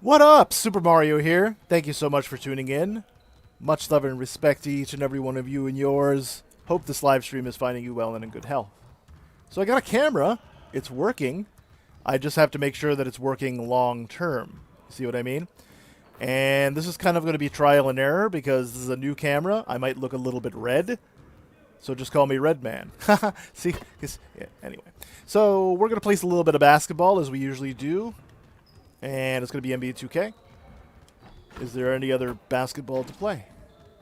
What up? Soopa Mario here. Thank you so much for tuning in. Much love and respect to each and every one of you and yours. Hope this live stream is finding you well and in good health. So I got a camera. It's working. I just have to make sure that it's working long term. See what I mean? And this is kind of going to be trial and error because this is a new camera. I might look a little bit red. So just call me Red Man. See? Yeah, anyway. So we're going to play a little bit of basketball as we usually do. And it's going to be NBA 2K. Is there any other basketball to play?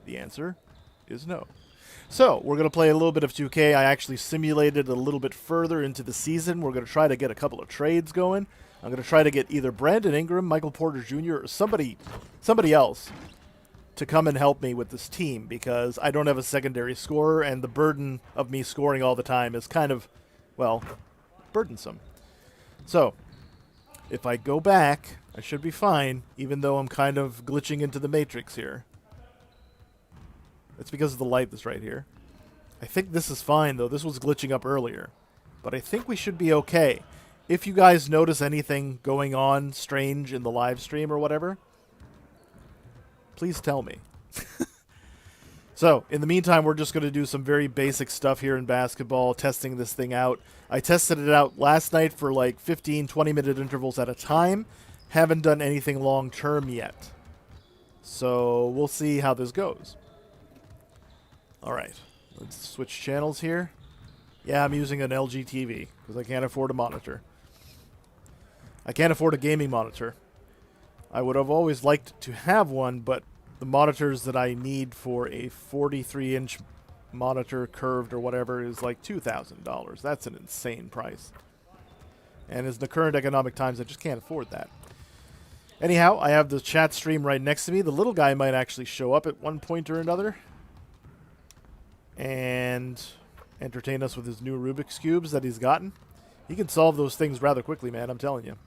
The answer is no. So, we're going to play a little bit of 2K. I actually simulated a little bit further into the season. We're going to try to get a couple of trades going. I'm going to try to get either Brandon Ingram, Michael Porter Jr., or somebody else to come and help me with this team because I don't have a secondary scorer, and the burden of me scoring all the time is kind of, well, burdensome. So, if I go back, I should be fine, even though I'm kind of glitching into the matrix here. It's because of the light that's right here. I think this is fine, though. This was glitching up earlier. But I think we should be okay. If you guys notice anything going on strange in the live stream or whatever, please tell me. So, in the meantime, we're just going to do some very basic stuff here in basketball, testing this thing out. I tested it out last night for like 15, 20-minute intervals at a time. Haven't done anything long-term yet. So, we'll see how this goes. Alright, let's switch channels here. Yeah, I'm using an LG TV because I can't afford a monitor. I can't afford a gaming monitor. I would have always liked to have one, but the monitors that I need for a 43-inch monitor, curved or whatever, is like $2,000. That's an insane price. And in the current economic times, I just can't afford that. Anyhow, I have the chat stream right next to me. The little guy might actually show up at one point or another and entertain us with his new Rubik's Cubes that he's gotten. He can solve those things rather quickly, man, I'm telling you.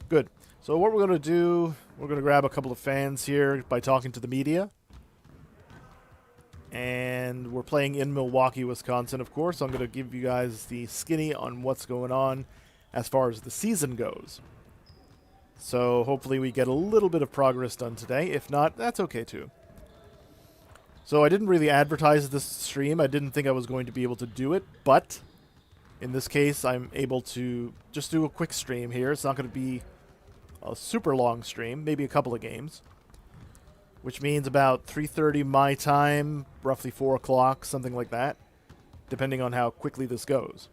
Good. So what we're going to do, we're going to grab a couple of fans here by talking to the media. And we're playing in Milwaukee, Wisconsin, of course. I'm going to give you guys the skinny on what's going on as far as the season goes. So hopefully we get a little bit of progress done today. If not, that's okay too. So I didn't really advertise this stream. I didn't think I was going to be able to do it, but in this case, I'm able to just do a quick stream here. It's not going to be a super long stream, maybe a couple of games, which means about 3:30 my time, roughly 4 o'clock, something like that, depending on how quickly this goes.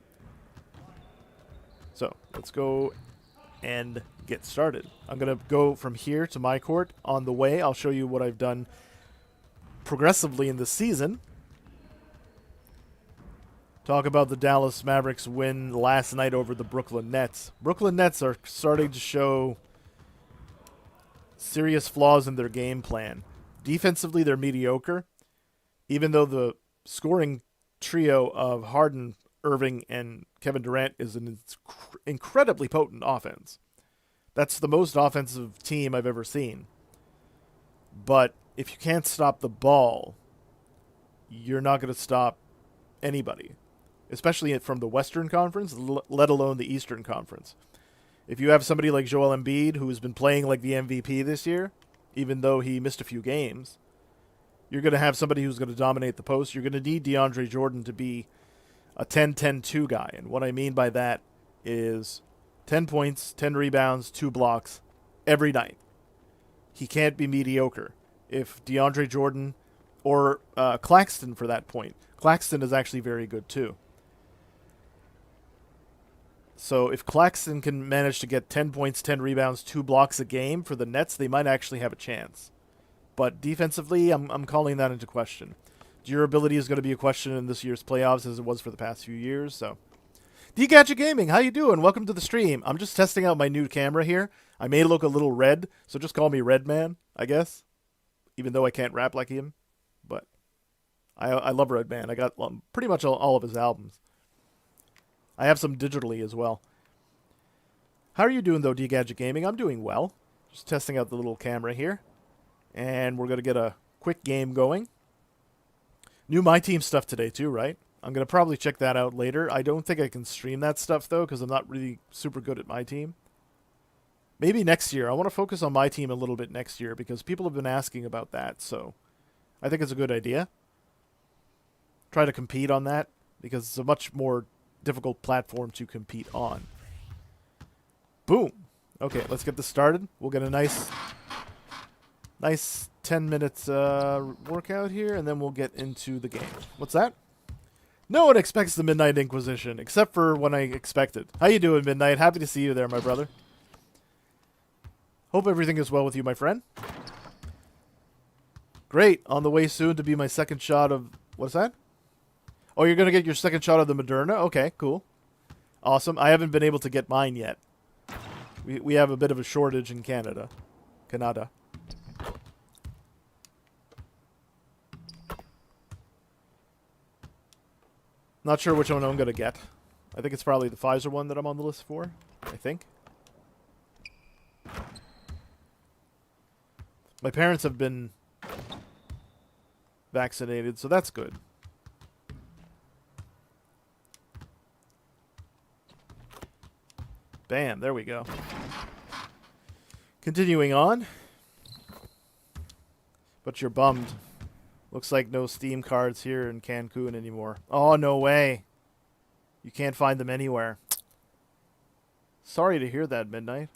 So let's go and get started. I'm going to go from here to my court. On the way, I'll show you what I've done progressively in the season. Talk about the Dallas Mavericks win last night over the Brooklyn Nets. Brooklyn Nets are starting to show serious flaws in their game plan. Defensively, they're mediocre, even though the scoring trio of Harden, Irving, and Kevin Durant is an incredibly potent offense. That's the most offensive team I've ever seen. But if you can't stop the ball, you're not going to stop anybody, especially from the Western Conference, let alone the Eastern Conference. If you have somebody like Joel Embiid, who has been playing like the MVP this year, even though he missed a few games, you're going to have somebody who's going to dominate the post. You're going to need DeAndre Jordan to be a 10-10-2 guy. And what I mean by that is 10 points, 10 rebounds, 2 blocks every night. He can't be mediocre. If DeAndre Jordan, or Claxton for that point, Claxton is actually very good too. So if Claxton can manage to get 10 points, 10 rebounds, 2 blocks a game for the Nets, they might actually have a chance. But defensively, I'm calling that into question. Durability is going to be a question in this year's playoffs as it was for the past few years. So, D-Gadget Gaming, how you doing? Welcome to the stream. I'm just testing out my new camera here. I may look a little red, so just call me Red Man, I guess. Even though I can't rap like him. But I love Red Man. I got pretty much all of his albums. I have some digitally as well. How are you doing, though, D-Gadget Gaming? I'm doing well. Just testing out the little camera here. And we're going to get a quick game going. New My Team stuff today, too, right? I'm going to probably check that out later. I don't think I can stream that stuff, though, because I'm not really super good at My Team. Maybe next year. I want to focus on my team a little bit next year because people have been asking about that. So I think it's a good idea. Try to compete on that because it's a much more difficult platform to compete on. Boom. Okay, let's get this started. We'll get a nice 10 minutes workout here, and then we'll get into the game. What's that? No one expects the Midnight Inquisition, except for when I expected. How you doing, Midnight? Happy to see you there, my brother. Hope everything is well with you, my friend. Great. On the way soon to be my second shot of... What's that? Oh, you're going to get your second shot of the Moderna? Okay, cool. Awesome. I haven't been able to get mine yet. We have a bit of a shortage in Canada. Canada. Not sure which one I'm going to get. I think it's probably the Pfizer one that I'm on the list for. I think. My parents have been vaccinated, so that's good. Bam, there we go. Continuing on. But you're bummed. Looks like no Steam cards here in Cancun anymore. Oh, no way. You can't find them anywhere. Sorry to hear that, Midnight.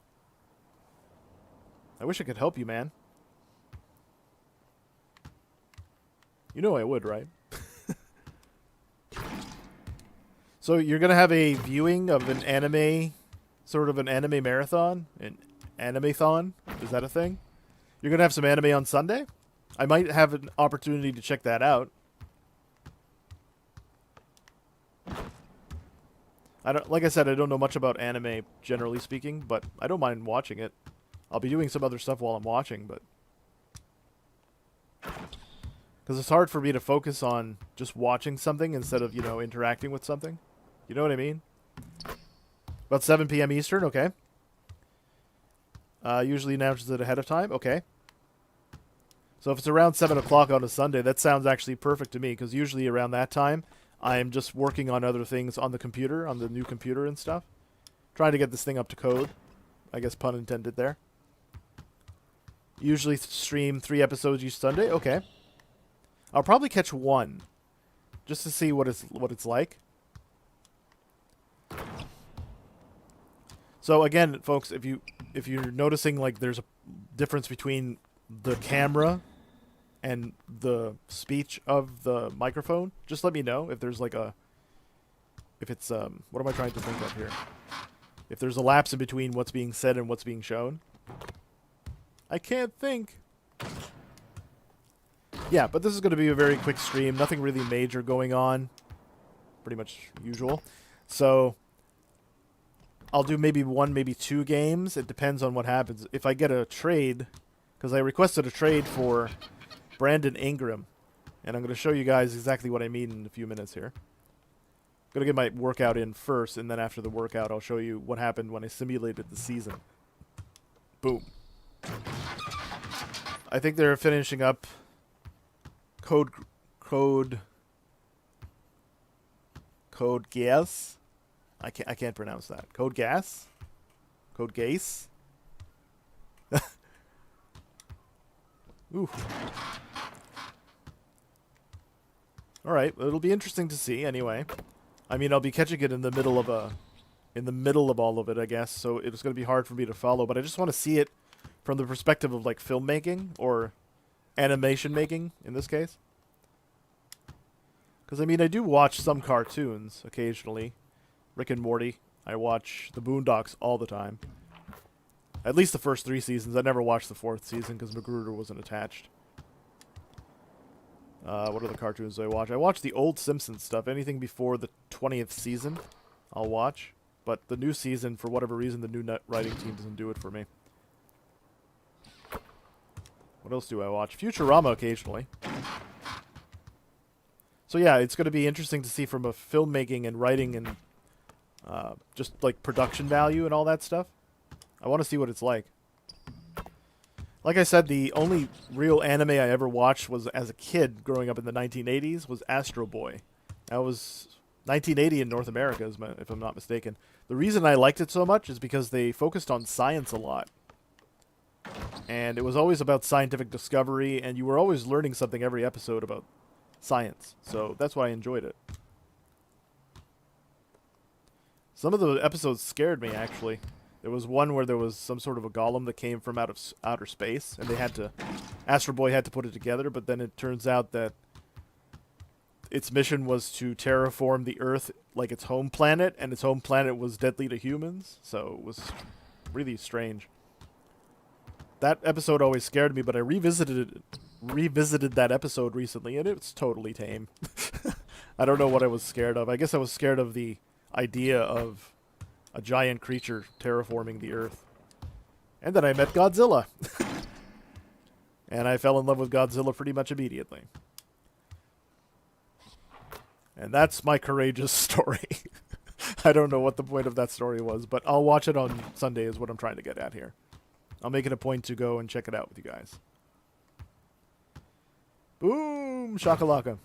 I wish I could help you, man. You know I would, right? So you're going to have a viewing of an anime... Sort of an anime marathon? An anime-thon? Is that a thing? You're going to have some anime on Sunday? I might have an opportunity to check that out. Like I said, I don't know much about anime, generally speaking, but I don't mind watching it. I'll be doing some other stuff while I'm watching, but... Because it's hard for me to focus on just watching something instead of, you know, interacting with something. You know what I mean? About 7 p.m. Eastern, okay. Usually announces it ahead of time, okay. So if it's around 7 o'clock on a Sunday, that sounds actually perfect to me, because usually around that time, I'm just working on other things on the computer, on the new computer and stuff. Trying to get this thing up to code. I guess pun intended there. Usually stream 3 episodes each Sunday, okay. I'll probably catch one, just to see what it's like. So again, folks, if you're noticing like there's a difference between the camera and the speech of the microphone, just let me know if there's like if it's what am I trying to think of here? If there's a lapse in between what's being said and what's being shown. I can't think. Yeah, but this is going to be a very quick stream. Nothing really major going on. Pretty much usual. So I'll do maybe 1, maybe 2 games. It depends on what happens. If I get a trade, because I requested a trade for Brandon Ingram, and I'm going to show you guys exactly what I mean in a few minutes here. I'm going to get my workout in first, and then after the workout, I'll show you what happened when I simulated the season. Boom. I think they're finishing up Code Gas. I can't pronounce that. Code Gas? Code Gas? Ooh. Alright, it'll be interesting to see anyway. I mean, I'll be catching it in the middle of all of it, I guess, so it's going to be hard for me to follow, but I just want to see it from the perspective of like filmmaking or animation making in this case. Because I mean, I do watch some cartoons occasionally. Rick and Morty. I watch the Boondocks all the time. At least the first 3 seasons. I never watched the 4th season because Magruder wasn't attached. What other cartoons do I watch? I watch the old Simpsons stuff. Anything before the 20th season, I'll watch. But the new season, for whatever reason, the new writing team doesn't do it for me. What else do I watch? Futurama occasionally. So yeah, it's going to be interesting to see from a filmmaking and writing and just like production value and all that stuff. I want to see what it's like. Like I said, the only real anime I ever watched was as a kid growing up in the 1980s was Astro Boy. That was 1980 in North America, if I'm not mistaken. The reason I liked it so much is because they focused on science a lot. And it was always about scientific discovery, and you were always learning something every episode about science. So that's why I enjoyed it. Some of the episodes scared me, actually. There was one where there was some sort of a golem that came from out of outer space, and they had to... Astro Boy had to put it together, but then it turns out that its mission was to terraform the Earth like its home planet, and its home planet was deadly to humans, so it was really strange. That episode always scared me, but I revisited that episode recently, and it's totally tame. I don't know what I was scared of. I guess I was scared of the idea of a giant creature terraforming the Earth. And then I met Godzilla. And I fell in love with Godzilla pretty much immediately. And that's my courageous story. I don't know what the point of that story was, but I'll watch it on Sunday is what I'm trying to get at here. I'll make it a point to go and check it out with you guys. Boom! Shakalaka.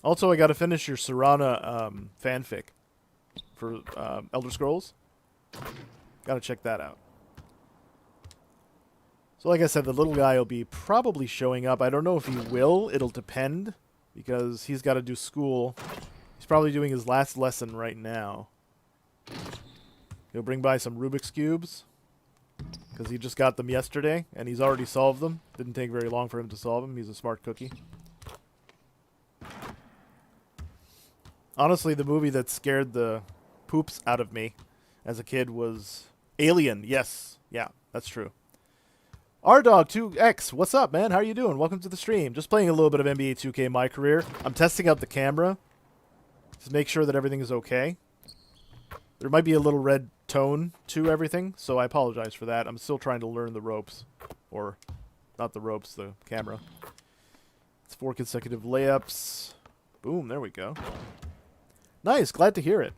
Also, I gotta finish your Serana fanfic for Elder Scrolls. Gotta check that out. So like I said, the little guy will be probably showing up. I don't know if he will. It'll depend, because he's got to do school. He's probably doing his last lesson right now. He'll bring by some Rubik's Cubes, because he just got them yesterday, and he's already solved them. Didn't take very long for him to solve them. He's a smart cookie. Honestly, the movie that scared the poops out of me as a kid was Alien. Yes. Yeah, that's true. RDog2X, what's up, man? How are you doing? Welcome to the stream. Just playing a little bit of NBA 2K MyCAREER. I'm testing out the camera to make sure that everything is okay. There might be a little red tone to everything, so I apologize for that. I'm still trying to learn the ropes. Or, not the ropes, the camera. It's 4 consecutive layups. Boom, there we go. Nice, glad to hear it.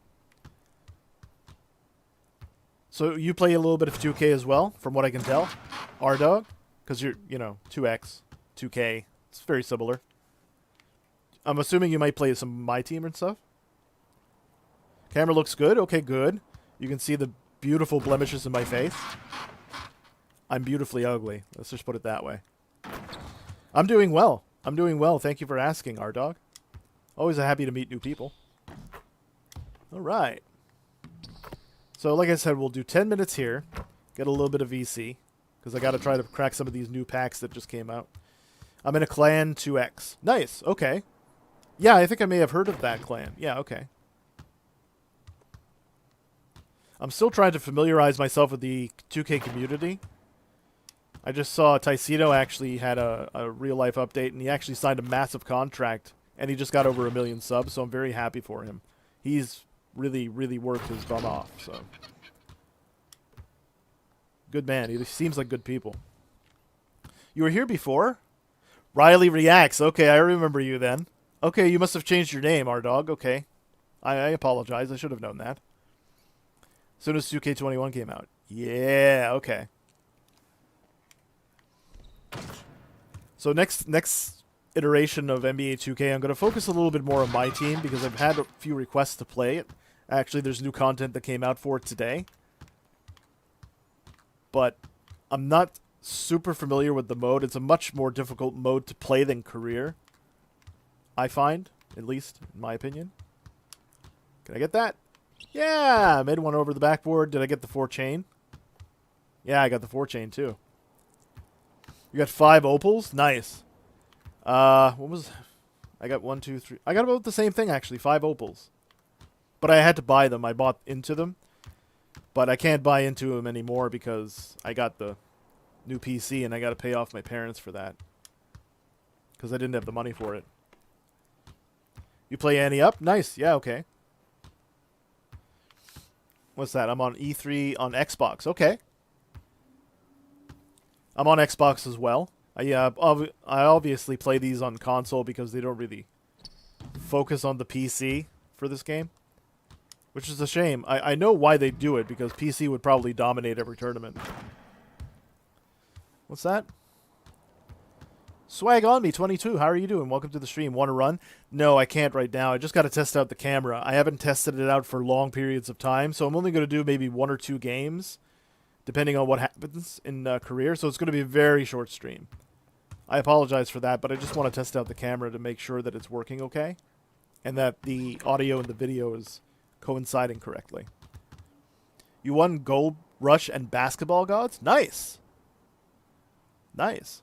So you play a little bit of 2K as well, from what I can tell, RDog? Because you're, 2X, 2K, it's very similar. I'm assuming you might play some My Team and stuff? Camera looks good? Okay, good. You can see the beautiful blemishes in my face. I'm beautifully ugly. Let's just put it that way. I'm doing well. I'm doing well. Thank you for asking, RDog. Always happy to meet new people. All right. So, like I said, we'll do 10 minutes here. Get a little bit of VC. Because I got to try to crack some of these new packs that just came out. I'm in a clan 2X. Nice. Okay. Yeah, I think I may have heard of that clan. Yeah, okay. I'm still trying to familiarize myself with the 2K community. I just saw Taisito actually had a real-life update, and he actually signed a massive contract, and he just got over 1 million subs, so I'm very happy for him. He's really, really worked his bum off, so. Good man. He seems like good people. You were here before? Riley Reacts. Okay, I remember you then. Okay, you must have changed your name, RDog. Okay. I apologize. I should have known that. As soon as 2K21 came out. Yeah, okay. So next iteration of NBA 2K, I'm going to focus a little bit more on my team because I've had a few requests to play it. Actually, there's new content that came out for it today. But I'm not super familiar with the mode. It's a much more difficult mode to play than Career, I find, at least in my opinion. Can I get that? Yeah, I made one over the backboard. Did I get the 4 chain? Yeah, I got the 4 chain too. You got 5 opals? Nice. What was... I got 1, 2, 3... I got about the same thing, actually. 5 opals. But I had to buy them. I bought into them. But I can't buy into them anymore because I got the new PC and I got to pay off my parents for that. Because I didn't have the money for it. You play Annie Up? Nice. Yeah, okay. What's that? I'm on E3 on Xbox. Okay. I'm on Xbox as well. I obviously play these on console because they don't really focus on the PC for this game. Which is a shame. I know why they do it, because PC would probably dominate every tournament. What's that? Swag on me 22. How are you doing? Welcome to the stream. Want to run? No, I can't right now. I just got to test out the camera. I haven't tested it out for long periods of time, so I'm only going to do maybe 1 or 2 games, depending on what happens in career. So it's going to be a very short stream. I apologize for that, but I just want to test out the camera to make sure that it's working okay, and that the audio and the video is coinciding correctly. You won Gold Rush and Basketball Gods? Nice. Nice.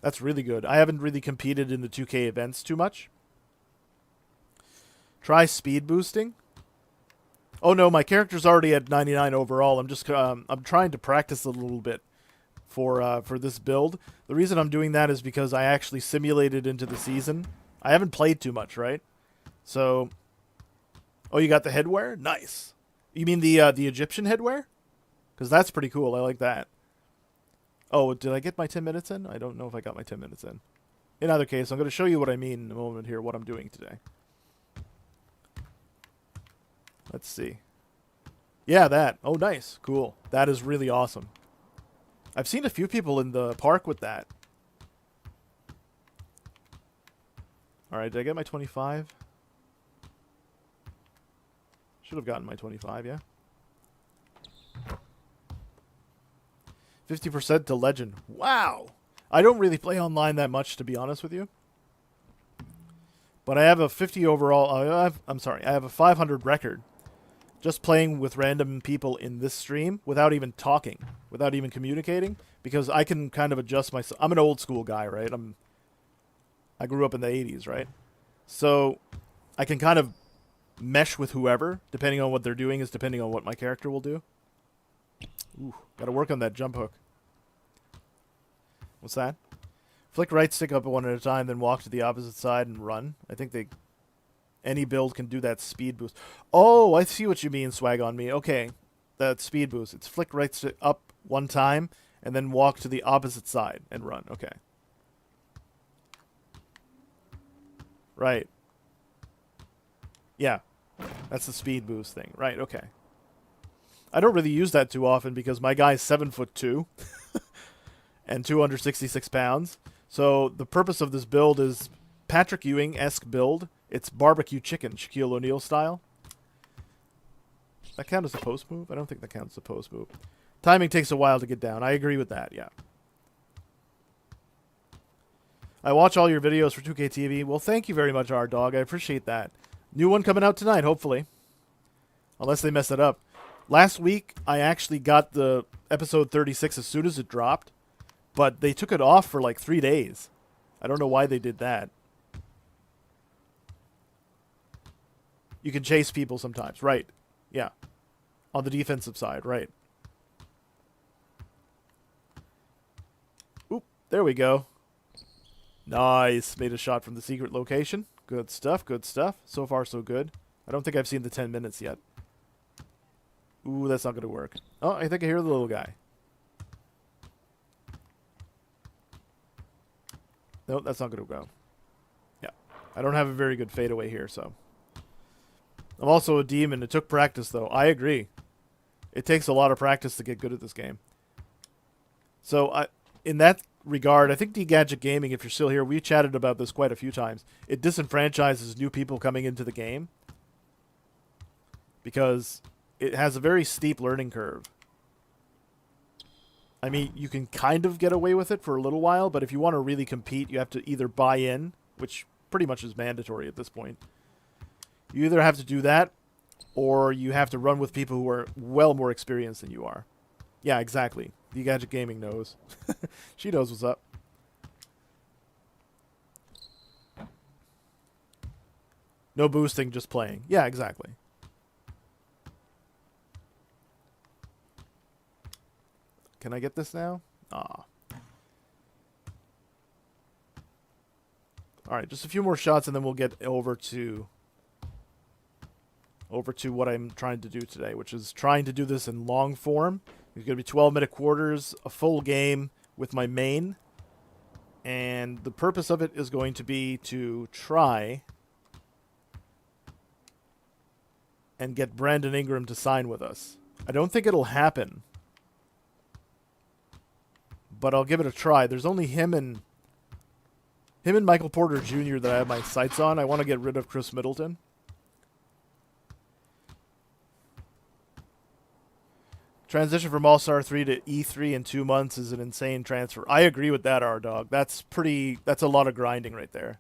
That's really good. I haven't really competed in the 2K events too much. Try speed boosting. Oh no, my character's already at 99 overall. I'm just I'm trying to practice a little bit for this build. The reason I'm doing that is because I actually simulated into the season. I haven't played too much, right? So, oh, you got the headwear? Nice. You mean the Egyptian headwear? Because that's pretty cool. I like that. Oh, did I get my 10 minutes in? I don't know if I got my 10 minutes in. In either case, I'm going to show you what I mean in a moment here, what I'm doing today. Let's see. Yeah, that. Oh, nice. Cool. That is really awesome. I've seen a few people in the park with that. Alright, did I get my 25? Should have gotten my 25, yeah. 50% to legend. Wow! I don't really play online that much, to be honest with you. But I have a 50 overall... I have a 500 record. Just playing with random people in this stream without even talking. Without even communicating. Because I can kind of adjust myself. I'm an old school guy, right? I grew up in the 80s, right? So I can kind of mesh with whoever, depending on what they're doing is depending on what my character will do. Ooh, gotta work on that jump hook. What's that? Flick right stick up one at a time, then walk to the opposite side and run. I think any build can do that speed boost. Oh, I see what you mean, swag on me. Okay, that speed boost. It's flick right stick up one time, and then walk to the opposite side and run. Okay. Right. Yeah, that's the speed boost thing. Right, okay. I don't really use that too often because my guy's 7'2" and 266 pounds. So the purpose of this build is Patrick Ewing-esque build. It's barbecue chicken, Shaquille O'Neal style. That count as a post move? I don't think that counts as a post move. Timing takes a while to get down. I agree with that, yeah. I watch all your videos for 2K TV. Well, thank you very much, R-Dog. I appreciate that. New one coming out tonight, hopefully. Unless they mess it up. Last week, I actually got the episode 36 as soon as it dropped. But they took it off for like 3 days. I don't know why they did that. You can chase people sometimes. Right. Yeah. On the defensive side. Right. Oop. There we go. Nice. Made a shot from the secret location. Good stuff. Good stuff. So far, so good. I don't think I've seen the 10 minutes yet. Ooh, that's not going to work. Oh, I think I hear the little guy. Nope, that's not going to go. Yeah. I don't have a very good fadeaway here, so. I'm also a demon. It took practice, though. I agree. It takes a lot of practice to get good at this game. So, in that regard, I think D-Gadget Gaming, if you're still here, we chatted about this quite a few times. It disenfranchises new people coming into the game. Because it has a very steep learning curve. I mean, you can kind of get away with it for a little while, but if you want to really compete, you have to either buy in, which pretty much is mandatory at this point. You either have to do that, or you have to run with people who are well more experienced than you are. Yeah, exactly. The Gadget Gaming knows. She knows what's up. No boosting, just playing. Yeah, exactly. Can I get this now? Ah. Alright, just a few more shots and then we'll get over to what I'm trying to do today, which is trying to do this in long form. It's going to be 12-minute quarters, a full game with my main. And the purpose of it is going to be to try and get Brandon Ingram to sign with us. I don't think it'll happen, but I'll give it a try. There's only him and Him and Michael Porter Jr. that I have my sights on. I want to get rid of Chris Middleton. Transition from All-Star 3 to E3 in 2 months is an insane transfer. I agree with that, R-Dog. That's a lot of grinding right there.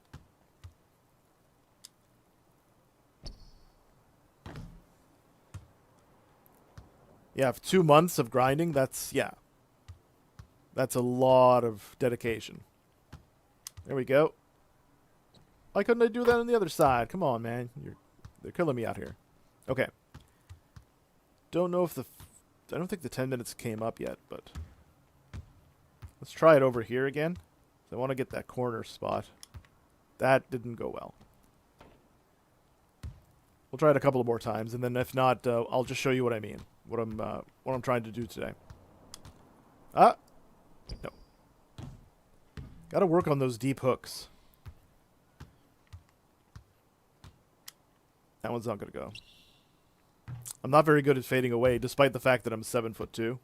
Yeah, 2 months of grinding, that's a lot of dedication. There we go. Why couldn't I do that on the other side? Come on, man. They're killing me out here. Okay. Don't know if I don't think the 10 minutes came up yet, but let's try it over here again. I want to get that corner spot. That didn't go well. We'll try it a couple of more times, and then if not, I'll just show you what I mean. What I'm trying to do today. No. Got to work on those deep hooks. That one's not going to go. I'm not very good at fading away, despite the fact that I'm 7'2".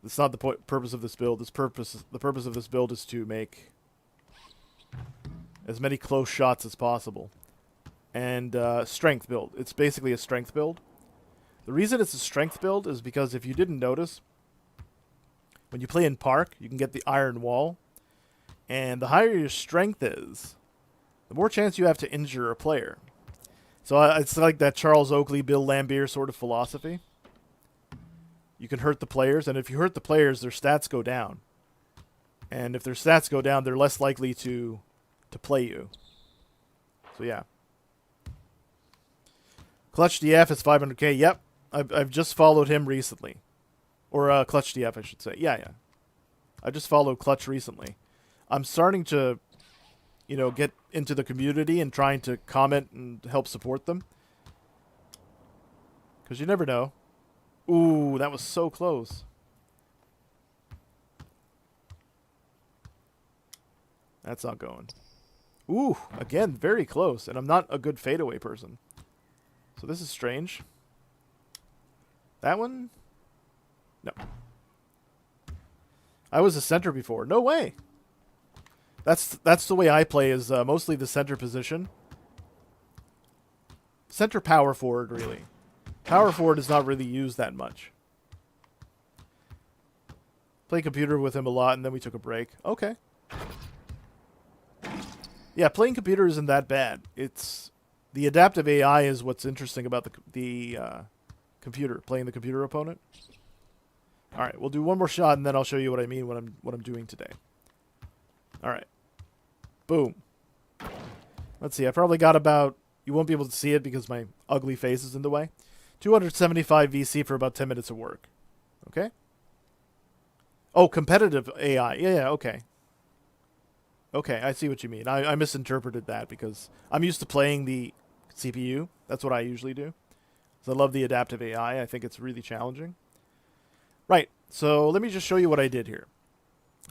That's not the purpose of this build. The purpose of this build is to make as many close shots as possible. And strength build. It's basically a strength build. The reason it's a strength build is because if you didn't notice, when you play in Park, you can get the iron wall. And the higher your strength is, the more chance you have to injure a player. So it's like that Charles Oakley, Bill Laimbeer sort of philosophy. You can hurt the players, and if you hurt the players, their stats go down. And if their stats go down, they're less likely to play you. So yeah. Clutch DF is 500k. Yep, I've just followed him recently. Or Clutch DF, I should say. Yeah. I just followed Clutch recently. I'm starting to, get into the community and trying to comment and help support them. Because you never know. Ooh, that was so close. That's not going. Ooh, again, very close. And I'm not a good fadeaway person. So this is strange. That one? No. I was a center before. No way. That's the way I play, is mostly the center position. Center power forward, really. Power forward is not really used that much. Play computer with him a lot, and then we took a break. Okay. Yeah, playing computer isn't that bad. It's the adaptive AI is what's interesting about the computer, playing the computer opponent. All right, we'll do one more shot, and then I'll show you what I mean what I'm doing today. All right. Boom. Let's see. I probably got about... You won't be able to see it because my ugly face is in the way. 275 VC for about 10 minutes of work. Okay? Oh, competitive AI. Yeah, okay. Okay, I see what you mean. I misinterpreted that because I'm used to playing the CPU. That's what I usually do. So I love the adaptive AI. I think it's really challenging. Right. So let me just show you what I did here.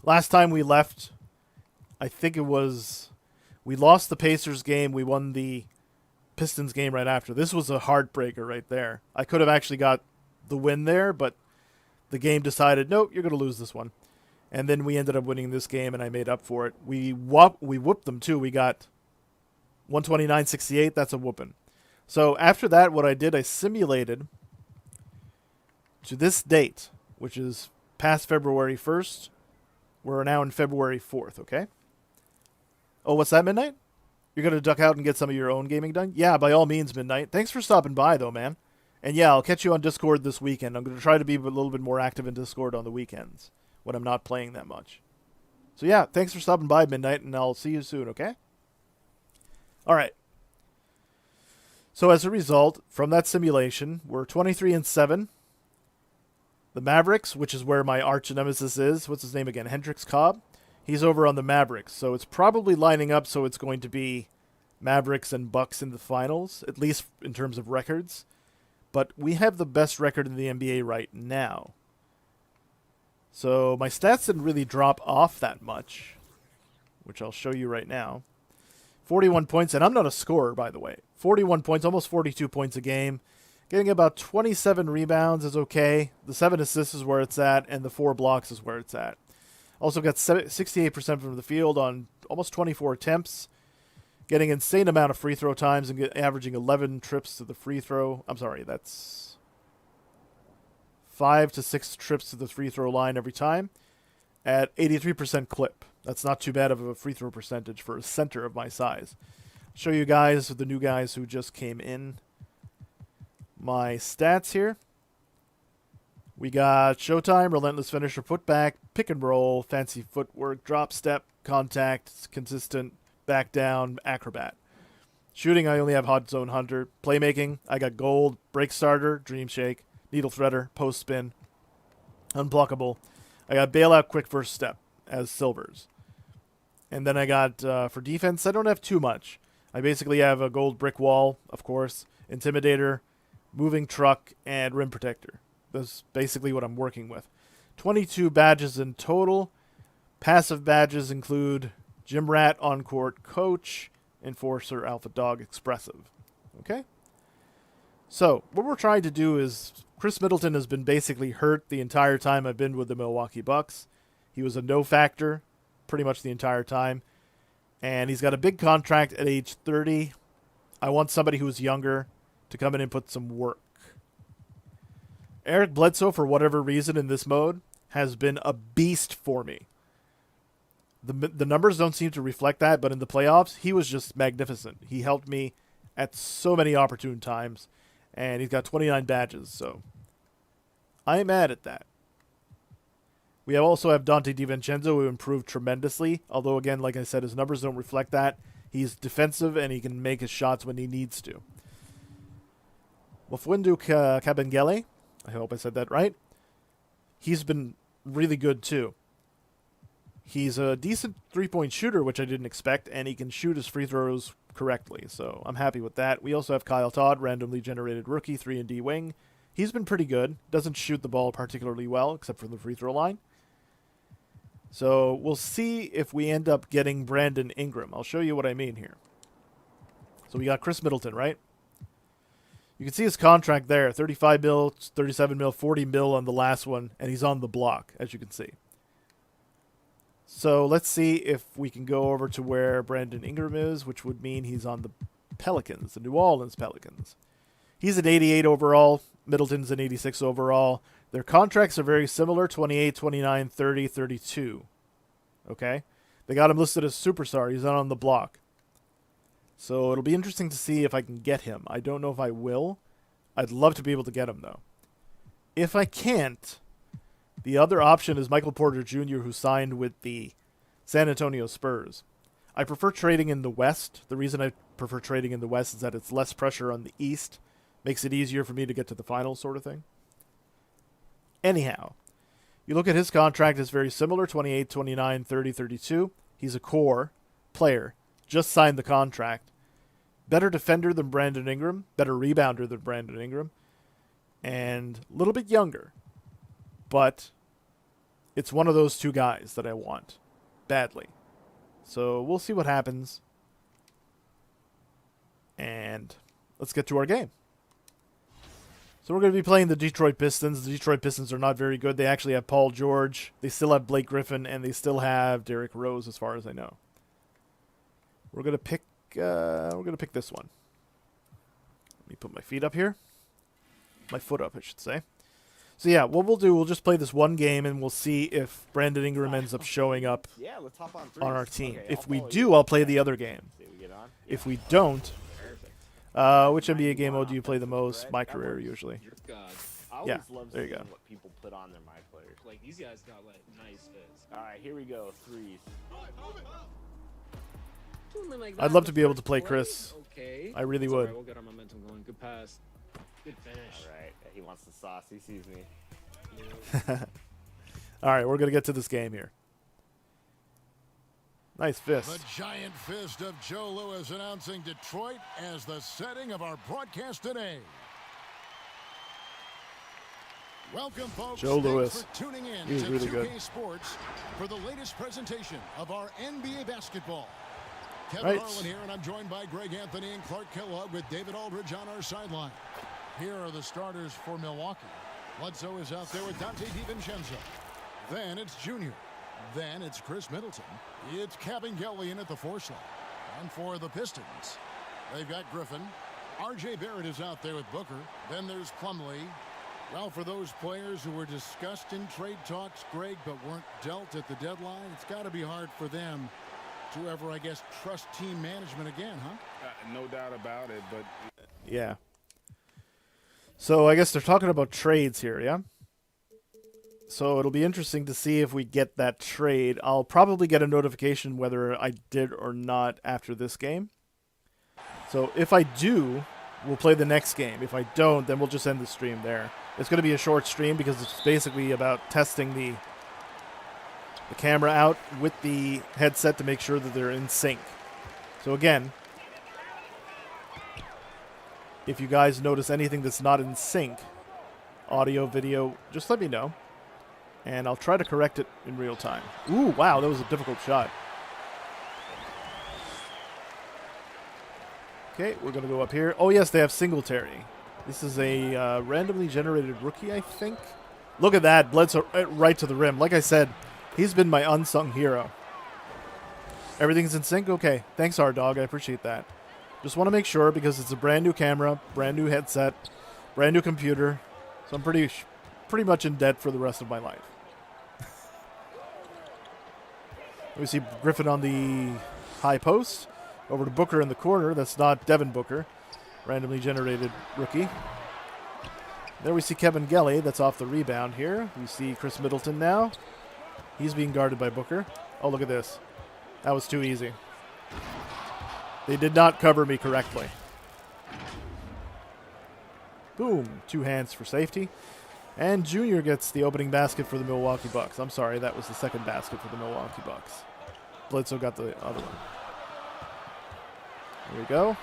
Last time we left... I think it was... We lost the Pacers game. We won the Pistons game right after. This was a heartbreaker right there. I could have actually got the win there, but the game decided, nope, you're going to lose this one. And then we ended up winning this game, and I made up for it. We whooped them, too. We got 129-68. That's a whooping. So after that, what I did, I simulated to this date, which is past February 1st. We're now in February 4th, okay? Oh, what's that, Midnight? You're going to duck out and get some of your own gaming done? Yeah, by all means, Midnight. Thanks for stopping by, though, man. And yeah, I'll catch you on Discord this weekend. I'm going to try to be a little bit more active in Discord on the weekends when I'm not playing that much. So yeah, thanks for stopping by, Midnight, and I'll see you soon, okay? All right. So as a result, from that simulation, we're 23-7. The Mavericks, which is where my arch nemesis is, what's his name again? Hendrix Cobb. He's over on the Mavericks, so it's probably lining up so it's going to be Mavericks and Bucks in the finals, at least in terms of records. But we have the best record in the NBA right now. So my stats didn't really drop off that much, which I'll show you right now. 41 points, and I'm not a scorer, by the way. 41 points, almost 42 points a game. Getting about 27 rebounds is okay. The 7 assists is where it's at, and the 4 blocks is where it's at. Also got 68% from the field on almost 24 attempts, getting insane amount of free throw times and averaging 11 trips to the free throw. I'm sorry, that's 5 to 6 trips to the free throw line every time at 83% clip. That's not too bad of a free throw percentage for a center of my size. I'll show you guys, the new guys who just came in, my stats here. We got Showtime, Relentless Finisher, Putback, Pick and Roll, Fancy Footwork, Drop Step, Contact, Consistent, Back Down, Acrobat. Shooting, I only have Hot Zone Hunter. Playmaking, I got Gold, Break Starter, Dream Shake, Needle Threader, Post Spin, Unblockable. I got Bailout, Quick First Step as silvers. And then I got, for defense, I don't have too much. I basically have a Gold Brick Wall, of course, Intimidator, Moving Truck, and Rim Protector. That's basically what I'm working with. 22 badges in total. Passive badges include Gym Rat, On-Court Coach, Enforcer, Alpha Dog, Expressive. Okay? So, what we're trying to do is, Chris Middleton has been basically hurt the entire time I've been with the Milwaukee Bucks. He was a no factor pretty much the entire time. And he's got a big contract at age 30. I want somebody who's younger to come in and put some work. Eric Bledsoe, for whatever reason in this mode, has been a beast for me. The numbers don't seem to reflect that, but in the playoffs, he was just magnificent. He helped me at so many opportune times, and he's got 29 badges, so I'm mad at that. We also have Dante DiVincenzo, who improved tremendously, although, again, like I said, his numbers don't reflect that. He's defensive, and he can make his shots when he needs to. Mfwindu Kabengele, I hope I said that right. He's been really good, too. He's a decent three-point shooter, which I didn't expect, and he can shoot his free throws correctly, so I'm happy with that. We also have Kyle Todd, randomly generated rookie, 3-and-D wing. He's been pretty good. Doesn't shoot the ball particularly well, except for the free throw line. So we'll see if we end up getting Brandon Ingram. I'll show you what I mean here. So we got Chris Middleton, right? You can see his contract there, 35 mil, 37 mil, 40 mil on the last one, and he's on the block, as you can see. So let's see if we can go over to where Brandon Ingram is, which would mean he's on the Pelicans, the New Orleans Pelicans. He's an 88 overall. Middleton's an 86 overall. Their contracts are very similar, 28, 29, 30, 32. Okay? They got him listed as superstar. He's not on the block. So it'll be interesting to see if I can get him. I don't know if I will. I'd love to be able to get him, though. If I can't, the other option is Michael Porter Jr., who signed with the San Antonio Spurs. I prefer trading in the West. The reason I prefer trading in the West is that it's less pressure on the East. Makes it easier for me to get to the finals, sort of thing. Anyhow, you look at his contract, it's very similar, 28, 29, 30, 32. He's a core player. Just signed the contract. Better defender than Brandon Ingram. Better rebounder than Brandon Ingram. And a little bit younger. But it's one of those two guys that I want badly. So we'll see what happens. And let's get to our game. So we're going to be playing the Detroit Pistons. The Detroit Pistons are not very good. They actually have Paul George. They still have Blake Griffin. And they still have Derrick Rose, as far as I know. We're going to pick this one. Let me put my feet up here. My foot up, I should say. So yeah, what we'll do, we'll just play this one game, and we'll see if Brandon Ingram ends up showing up on our team. Okay, if we do, I'll play the other game. If we don't, which NBA game mode do you play the most? MyCAREER, usually. Yeah, there you go. What people put on their my players. Like, these guys got, like, nice fits. All right, here we go. Threes. I'd love to be able to play Chris. Okay. I really would. Right, we'll get our momentum going. Good pass. Good finish. All right, he wants the sauce. He sees me. All right, we're going to get to this game here. Nice fist. The giant fist of Joe Louis announcing Detroit as the setting of our broadcast today. Welcome, folks. Joe Louis. Thanks for tuning in He was to really 2K good. Sports for the latest presentation of our NBA basketball. Kevin Right. Harlan here, and I'm joined by Greg Anthony and Clark Kellogg with David Aldridge on our sideline. Here are the starters for Milwaukee. Bledsoe is out there with Dante DiVincenzo. Then it's Junior. Then it's Chris Middleton. It's Kevin Gelly in at the 4 slot. And for the Pistons, they've got Griffin. R.J. Barrett is out there with Booker. Then there's Plumlee. Well, for those players who were discussed in trade talks, Greg, but weren't dealt at the deadline, it's got to be hard for them to ever, I guess, trust team management again, huh? No doubt about it, but... Yeah. So I guess they're talking about trades here, yeah? So it'll be interesting to see if we get that trade. I'll probably get a notification whether I did or not after this game. So if I do, we'll play the next game. If I don't, then we'll just end the stream there. It's going to be a short stream because it's basically about testing the camera out with the headset to make sure that they're in sync. So again, if you guys notice anything that's not in sync, audio, video, just let me know. And I'll try to correct it in real time. Ooh, wow, that was a difficult shot. Okay, we're going to go up here. Oh, yes, they have Singletary. This is a randomly generated rookie, I think. Look at that. Bledsoe right to the rim. Like I said, he's been my unsung hero. Everything's in sync? Okay. Thanks, R-Dog. I appreciate that. Just want to make sure because it's a brand new camera, brand new headset, brand new computer. So I'm pretty much in debt for the rest of my life. We see Griffin on the high post. Over to Booker in the corner. That's not Devin Booker. Randomly generated rookie. There we see Kevin Gelly. That's off the rebound here. We see Chris Middleton now. He's being guarded by Booker. Oh, look at this. That was too easy. They did not cover me correctly. Boom. 2 hands for safety. And Junior gets the opening basket for the Milwaukee Bucks. I'm sorry, that was the second basket for the Milwaukee Bucks. Bledsoe got the other one. There we go.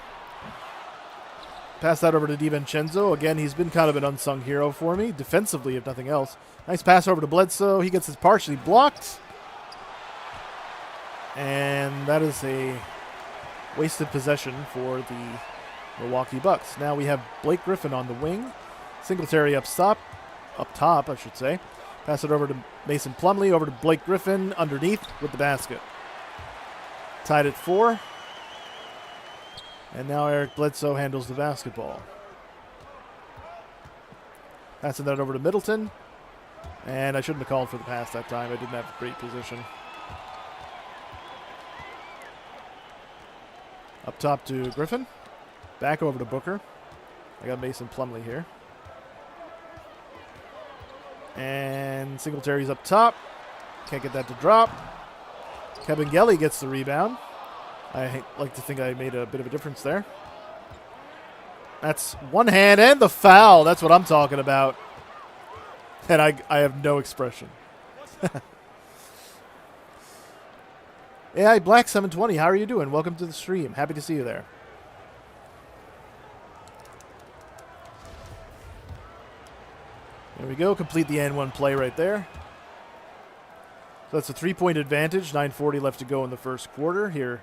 Pass that over to DiVincenzo. Again, he's been kind of an unsung hero for me, defensively if nothing else. Nice pass over to Bledsoe. He gets his partially blocked. And that is a wasted possession for the Milwaukee Bucks. Now we have Blake Griffin on the wing. Singletary up top, I should say. Pass it over to Mason Plumlee, over to Blake Griffin, underneath with the basket. Tied at 4. And now Eric Bledsoe handles the basketball. Passing that over to Middleton. And I shouldn't have called for the pass that time. I didn't have great position. Up top to Griffin. Back over to Booker. I got Mason Plumlee here. And Singletary's up top. Can't get that to drop. Kevin Gelly gets the rebound. I like to think I made a bit of a difference there. That's one hand and the foul. That's what I'm talking about. And I have no expression. AI Black 720, how are you doing? Welcome to the stream. Happy to see you there. There we go. Complete the N1 play right there. So that's a 3-point advantage. 9:40 left to go in the first quarter here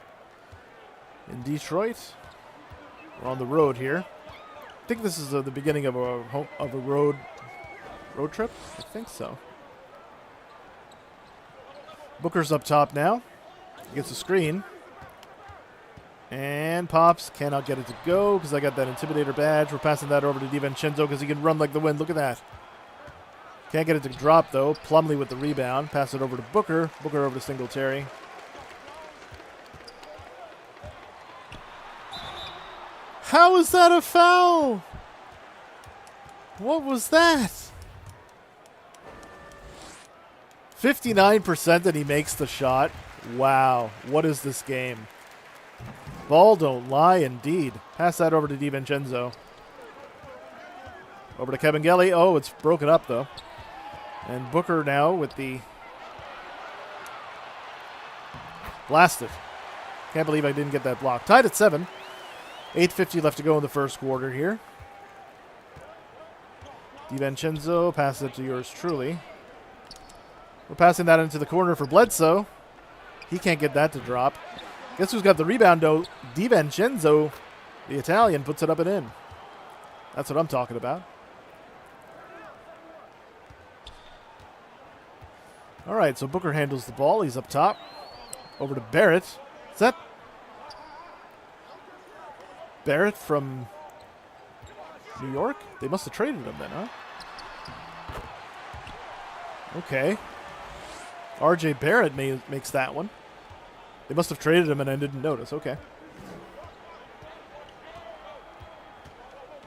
in Detroit. We're on the road here. I think this is the beginning of a road trip. I think so. Booker's up top now. He gets a screen. And pops. Cannot get it to go because I got that Intimidator badge. We're passing that over to DiVincenzo because he can run like the wind. Look at that. Can't get it to drop, though. Plumlee with the rebound. Pass it over to Booker. Booker over to Singletary. How is that a foul? What was that? 59% that he makes the shot. Wow. What is this game? Ball don't lie, indeed. Pass that over to DiVincenzo. Over to Kevin Gelly. Oh, it's broken up, though. And Booker now with the blasted. Can't believe I didn't get that block. Tied at 7. 8:50 left to go in the first quarter here. DiVincenzo, pass it to yours truly. We're passing that into the corner for Bledsoe. He can't get that to drop. Guess who's got the rebound, though? DiVincenzo, the Italian, puts it up and in. That's what I'm talking about. All right, so Booker handles the ball. He's up top. Over to Barrett. Is that Barrett from New York? They must have traded him then, huh? Okay. RJ Barrett makes that one. They must have traded him and I didn't notice. Okay.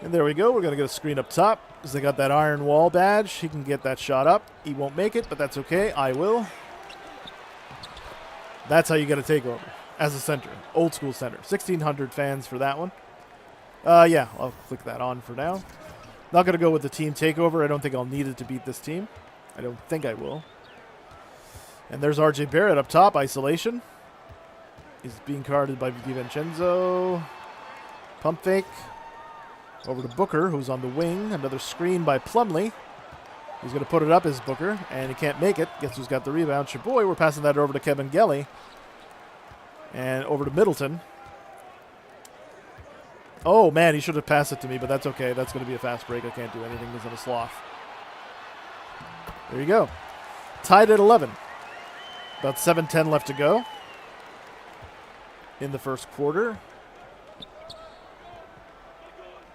And there we go. We're going to get a screen up top because they got that iron wall badge. He can get that shot up. He won't make it, but that's okay. I will. That's how you get a takeover as a center. Old school center. 1,600 fans for that one. Yeah, I'll click that on for now. Not going to go with the team takeover. I don't think I'll need it to beat this team. I don't think I will. And there's RJ Barrett up top. Isolation. He's being guarded by DiVincenzo. Pump fake. Over to Booker, who's on the wing. Another screen by Plumlee. He's going to put it up as Booker, and he can't make it. Guess who's got the rebound? Chaboy. We're passing that over to Kevin Gelly. And over to Middleton. Oh, man, he should have passed it to me, but that's okay. That's going to be a fast break. I can't do anything. He's in a sloth. There you go. Tied at 11. About 7:10 left to go in the first quarter.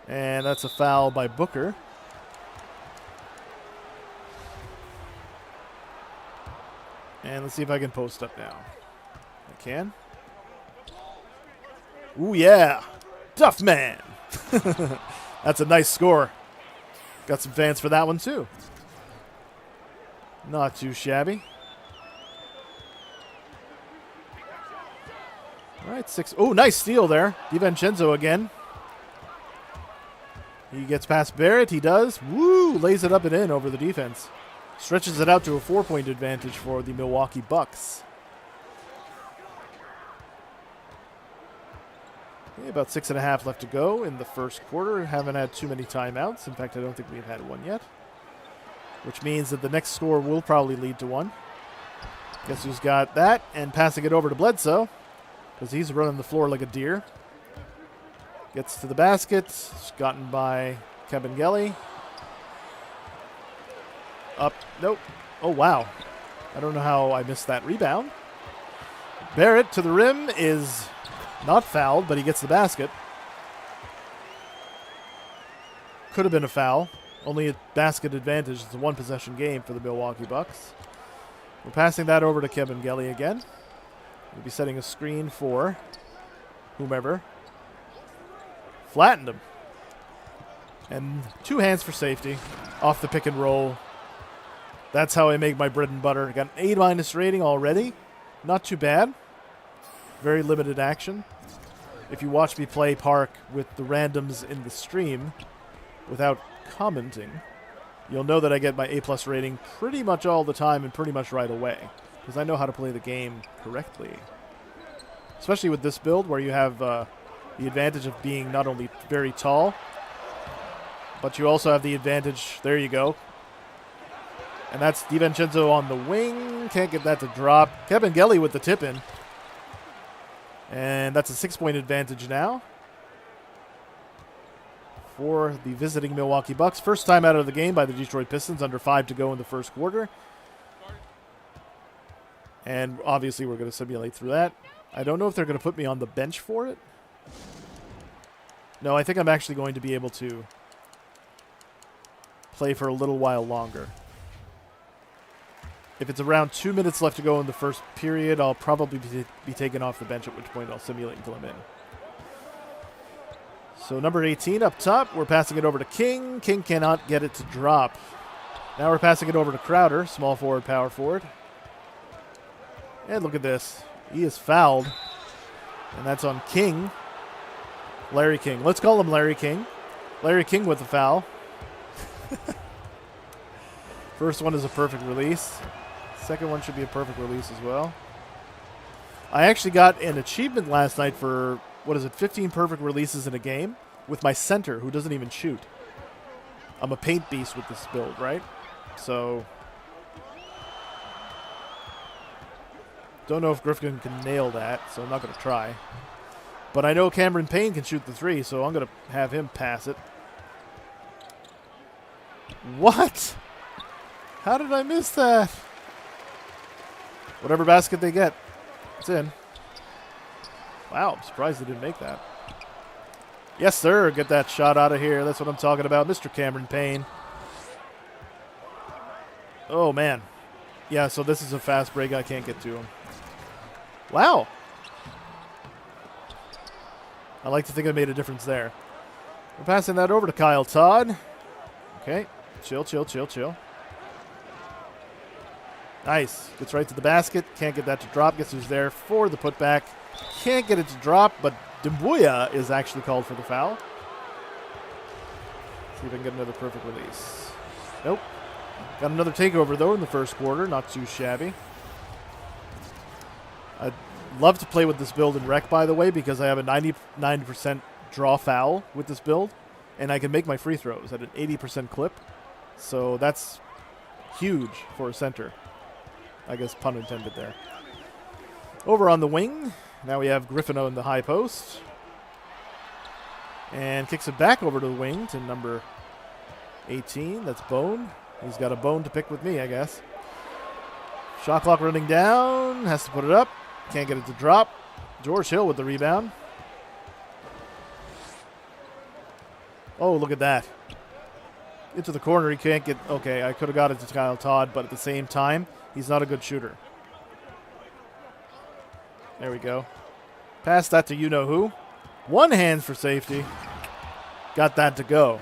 And that's a foul by Booker. And let's see if I can post up now. I can. Ooh, yeah. Tough man. That's a nice score. Got some fans for that one, too. Not too shabby. All right, 6. Oh, nice steal there. DiVincenzo again. He gets past Barrett. He does. Woo! Lays it up and in over the defense. Stretches it out to a 4-point advantage for the Milwaukee Bucks. Okay, about 6.5 left to go in the first quarter. Haven't had too many timeouts. In fact, I don't think we've had one yet. Which means that the next score will probably lead to one. Guess who's got that? And passing it over to Bledsoe. Because he's running the floor like a deer. Gets to the basket. It's gotten by Kevin Gelly. Up. Nope. Oh, wow. I don't know how I missed that rebound. Barrett to the rim is not fouled, but he gets the basket. Could have been a foul. Only a basket advantage. It's a one-possession game for the Milwaukee Bucks. We're passing that over to Kevin Gelly again. We'll be setting a screen for whomever. Flattened him. And 2 hands for safety. Off the pick and roll. That's how I make my bread and butter. Got an A- rating already. Not too bad. Very limited action. If you watch me play Park with the randoms in the stream without commenting, you'll know that I get my A+ rating pretty much all the time and pretty much right away. Because I know how to play the game correctly. Especially with this build where you have the advantage of being not only very tall, but you also have the advantage, there you go. And that's DiVincenzo on the wing. Can't get that to drop. Kevin Gelly with the tip-in. And that's a 6-point advantage now for the visiting Milwaukee Bucks. First time out of the game by the Detroit Pistons. Under 5 to go in the first quarter. And obviously we're going to simulate through that. I don't know if they're going to put me on the bench for it. No, I think I'm actually going to be able to play for a little while longer. If it's around 2 minutes left to go in the first period, I'll probably be taken off the bench, at which point I'll simulate until I'm in. So number 18 up top, we're passing it over to King. King cannot get it to drop. Now we're passing it over to Crowder, small forward, power forward. And look at this. He is fouled. And that's on King. Larry King. Let's call him Larry King. Larry King with the foul. First one is a perfect release. Second one should be a perfect release as well. I actually got an achievement last night for, 15 perfect releases in a game with my center who doesn't even shoot. I'm a paint beast with this build, right? So, don't know if Griffin can nail that, so I'm not going to try. But I know Cameron Payne can shoot the 3, so I'm going to have him pass it. What? How did I miss that? Whatever basket they get, it's in. Wow, I'm surprised they didn't make that. Yes, sir. Get that shot out of here. That's what I'm talking about. Mr. Cameron Payne. Oh, man. Yeah, so this is a fast break. I can't get to him. Wow. I like to think I made a difference there. We're passing that over to Kyle Todd. Okay. Chill, chill, chill, chill. Nice. Gets right to the basket. Can't get that to drop. Guess who's there for the putback. Can't get it to drop, but Dumbuya is actually called for the foul. See if I can get another perfect release. Nope. Got another takeover, though, in the first quarter. Not too shabby. I'd love to play with this build in rec, by the way, because I have a 99% draw foul with this build, and I can make my free throws at an 80% clip. So that's huge for a center. I guess pun intended there. Over on the wing, now we have Griffin in the high post. And kicks it back over to the wing to number 18. That's Bone. He's got a bone to pick with me, I guess. Shot clock running down. Has to put it up. Can't get it to drop. George Hill with the rebound. Oh, look at that. Into the corner. He can't get... Okay, I could have got it to Kyle Todd, but at the same time, he's not a good shooter. There we go. Pass that to you-know-who. One hand for safety. Got that to go.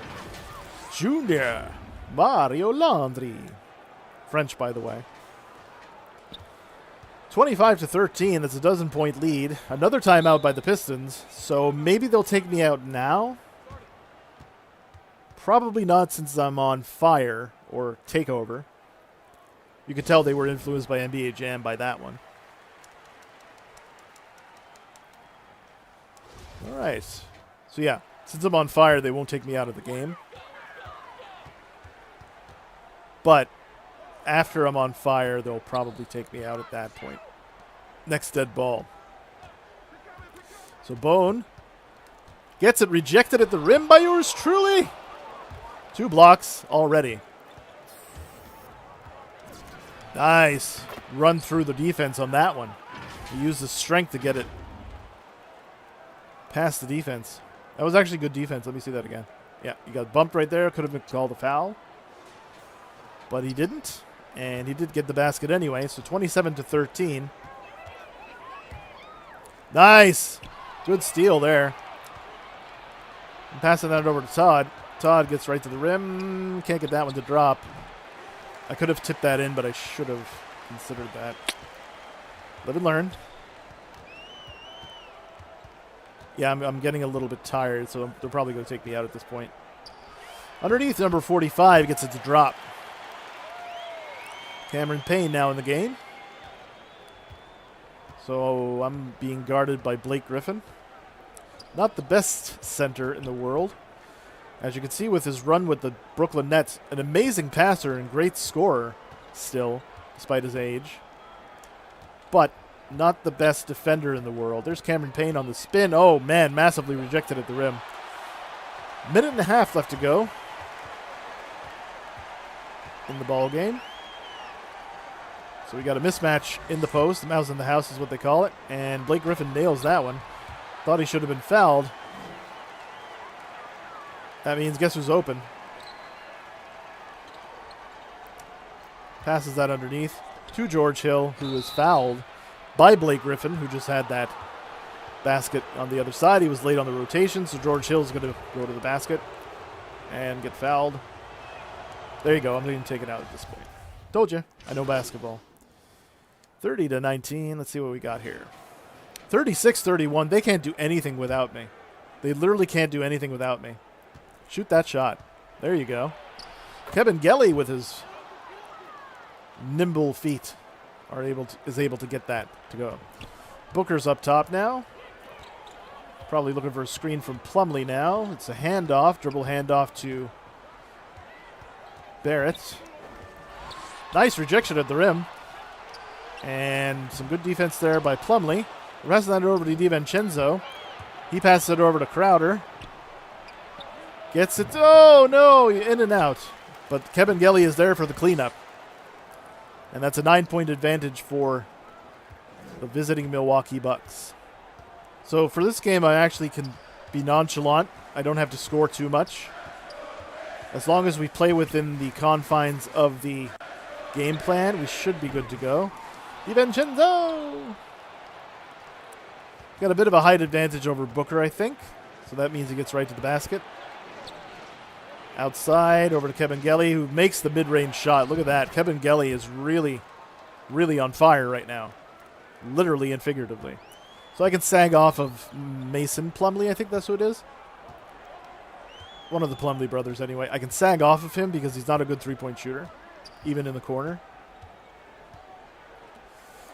Junior Mario Landry. French, by the way. 25-13. That's a dozen-point lead. Another timeout by the Pistons. So maybe they'll take me out now. Probably not, since I'm on fire or takeover. You could tell they were influenced by NBA Jam by that one. All right. So, yeah, since I'm on fire, they won't take me out of the game. But after I'm on fire, they'll probably take me out at that point. Next dead ball. So Bone gets it rejected at the rim by yours truly. 2 blocks already. Nice. Run through the defense on that one. He used his strength to get it past the defense. That was actually good defense. Let me see that again. Yeah, he got bumped right there. Could have been called a foul. But he didn't. And he did get the basket anyway. So 27-13. Nice. Good steal there. I'm passing that over to Todd. Todd gets right to the rim. Can't get that one to drop. I could have tipped that in, but I should have considered that. Live and learn. Yeah, I'm getting a little bit tired, so they're probably going to take me out at this point. Underneath, number 45 gets it to drop. Cameron Payne now in the game. So I'm being guarded by Blake Griffin. Not the best center in the world. As you can see with his run with the Brooklyn Nets, an amazing passer and great scorer still, despite his age. But not the best defender in the world. There's Cameron Payne on the spin. Oh, man, massively rejected at the rim. Minute and a half left to go in the ball game. So we got a mismatch in the post. The mouse in the house is what they call it. And Blake Griffin nails that one. Thought he should have been fouled. That means guess who's open? Passes that underneath to George Hill, who was fouled by Blake Griffin, who just had that basket on the other side. He was late on the rotation, so George Hill is going to go to the basket and get fouled. There you go. I'm going to take it out at this point. Told you. I know basketball. 30-19. Let's see what we got here. 36-31. They can't do anything without me. They literally can't do anything without me. Shoot that shot. There you go. Kevin Gelly with his nimble feet is able to get that to go. Booker's up top now. Probably looking for a screen from Plumlee now. It's a handoff, dribble handoff to Barrett. Nice rejection at the rim. And some good defense there by Plumlee. We're passing that over to DiVincenzo. He passes it over to Crowder. Gets it. Oh, no. In and out. But Kevin Gelly is there for the cleanup. And that's a 9-point advantage for the visiting Milwaukee Bucks. So for this game, I actually can be nonchalant. I don't have to score too much. As long as we play within the confines of the game plan, we should be good to go. DiVincenzo! Got a bit of a height advantage over Booker, I think. So that means he gets right to the basket. Outside, over to Kevin Gelly, who makes the mid-range shot. Look at that. Kevin Gelly is really, really on fire right now. Literally and figuratively. So I can sag off of Mason Plumlee, I think that's who it is. One of the Plumlee brothers, anyway. I can sag off of him because he's not a good three-point shooter, even in the corner.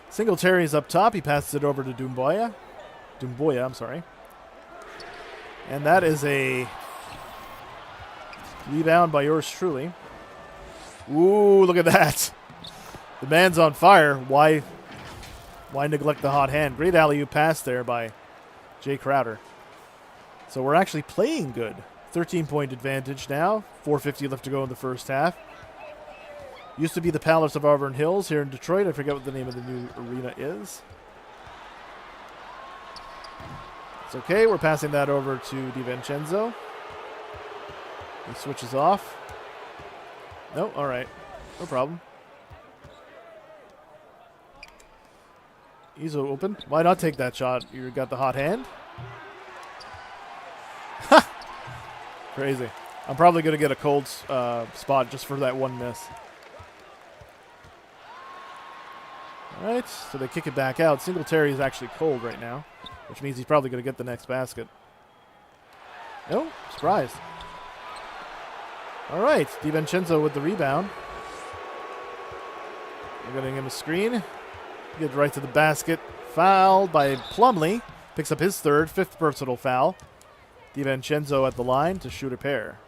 Singletary's up top. He passes it over to Doumbouya. Doumbouya, I'm sorry. And that is a rebound by yours truly. Ooh, look at that. The man's on fire. Why neglect the hot hand? Great alley-oop pass there by Jay Crowder. So we're actually playing good. 13-point advantage now. 4:50 left to go in the first half. Used to be the Palace of Auburn Hills here in Detroit. I forget what the name of the new arena is. It's okay. We're passing that over to DiVincenzo. He switches off. No, all right. No problem. He's open. Why not take that shot? You got the hot hand. Ha! Crazy. I'm probably going to get a cold spot just for that one miss. All right, so they kick it back out. Singletary is actually cold right now, which means he's probably going to get the next basket. No, surprise. All right, DiVincenzo with the rebound. We're getting him a screen. Gets right to the basket. Fouled by Plumlee. Picks up his fifth personal foul. DiVincenzo at the line to shoot a pair.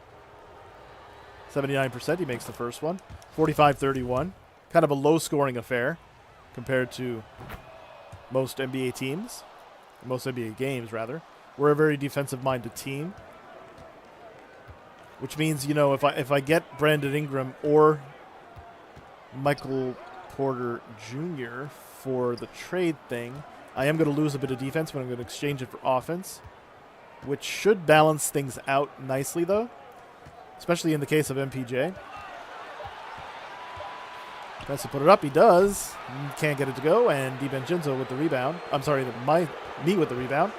79%, he makes the first one. 45-31. Kind of a low-scoring affair compared to most NBA teams. Most NBA games, rather. We're a very defensive-minded team. Which means, you know, if I get Brandon Ingram or Michael Porter Jr. for the trade thing, I am going to lose a bit of defense, but I'm going to exchange it for offense, which should balance things out nicely, though, especially in the case of MPJ. Tries to put it up. He does. Can't get it to go, and DiVincenzo with the rebound. I'm sorry, me with the rebound.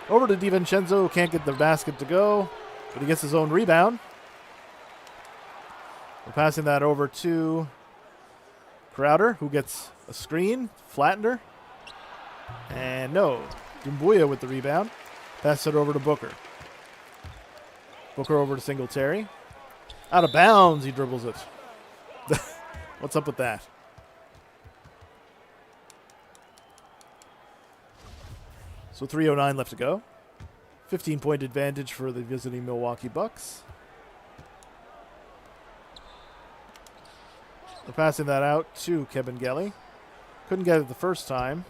Over to DiVincenzo. Can't get the basket to go, but he gets his own rebound. We're passing that over to Crowder, who gets a screen. Flattened her. And no. Doumbouya with the rebound. Pass it over to Booker. Booker over to Singletary. Out of bounds, he dribbles it. What's up with that? So 3:09 left to go. 15-point advantage for the visiting Milwaukee Bucks. We're passing that out to Kevin Gelly. Couldn't get it the first time.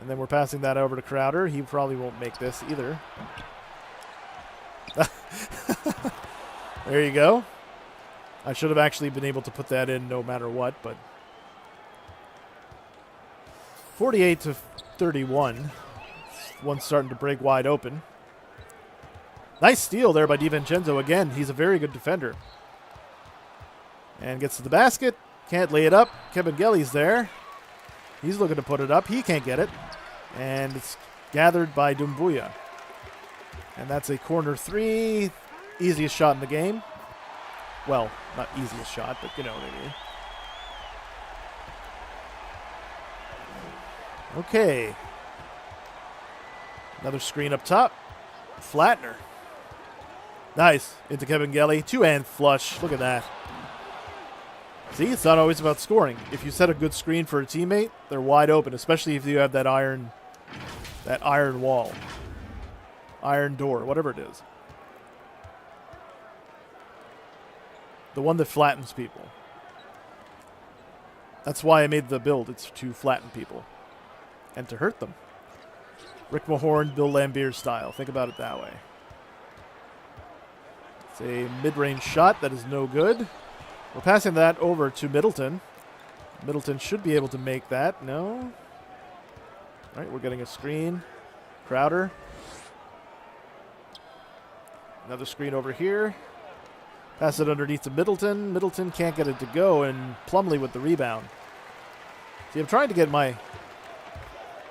And then we're passing that over to Crowder. He probably won't make this either. There you go. I should have actually been able to put that in no matter what, but 48-31. One's starting to break wide open. Nice steal there by DiVincenzo. Again, he's a very good defender. And gets to the basket. Can't lay it up. Kevin Gelly's there. He's looking to put it up. He can't get it. And it's gathered by Doumbouya. And that's a corner three. Easiest shot in the game. Well, not easiest shot, but you know what I mean. Okay. Another screen up top. Flattener. Nice. Into Kevin Gelly. Two-hand flush. Look at that. See, it's not always about scoring. If you set a good screen for a teammate, they're wide open, especially if you have that iron wall. Iron door, whatever it is. The one that flattens people. That's why I made the build. It's to flatten people. And to hurt them. Rick Mahorn, Bill Laimbeer style. Think about it that way. It's a mid-range shot that is no good. We're passing that over to Middleton. Middleton should be able to make that. No. All right, we're getting a screen. Crowder. Another screen over here. Pass it underneath to Middleton. Middleton can't get it to go, and Plumlee with the rebound. See, I'm trying to get my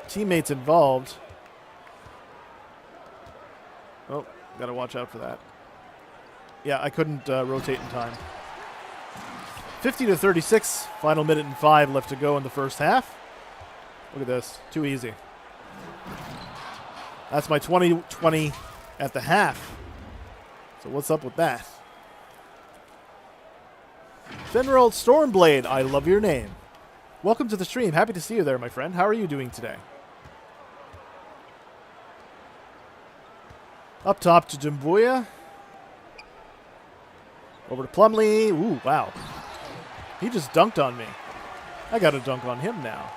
teammates involved. Oh, got to watch out for that. Yeah, I couldn't rotate in time. 50-36, final minute and 5 left to go in the first half. Look at this, too easy. That's my 20-20 at the half. So what's up with that? General Stormblade, I love your name. Welcome to the stream. Happy to see you there, my friend. How are you doing today? Up top to Dumbuya. Over to Plumlee. Ooh, wow. He just dunked on me. I got to dunk on him now.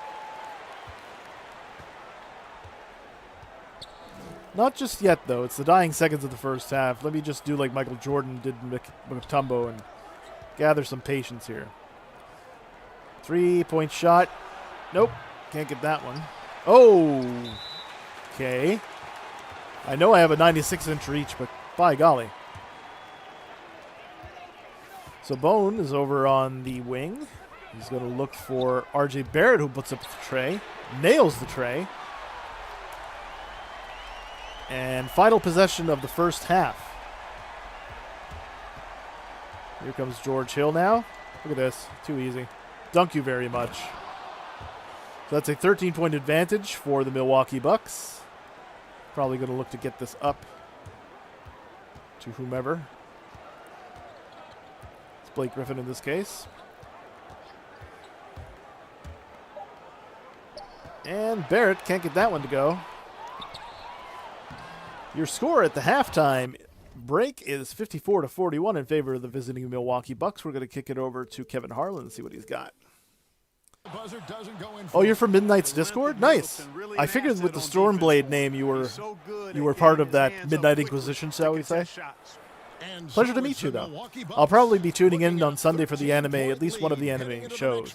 Not just yet, though. It's the dying seconds of the first half. Let me just do like Michael Jordan did Mutombo and gather some patience here. 3-point shot. Nope. Can't get that one. Oh. Okay. I know I have a 96-inch reach, but by golly. So Bone is over on the wing. He's going to look for RJ Barrett, who puts up the tray. Nails the tray. And final possession of the first half. Here comes George Hill now. Look at this. Too easy. Dunk you very much. So that's a 13-point advantage for the Milwaukee Bucks. Probably going to look to get this up to whomever. It's Blake Griffin in this case. And Barrett can't get that one to go. Your score at the halftime break is 54-41 in favor of the visiting Milwaukee Bucks. We're going to kick it over to Kevin Harlan and see what he's got. Oh, you're from Midnight's Discord? Nice. I figured with the Stormblade name you were part of that Midnight Inquisition, shall we say? Pleasure to meet you, though. I'll probably be tuning in on Sunday for the anime, at least one of the anime shows.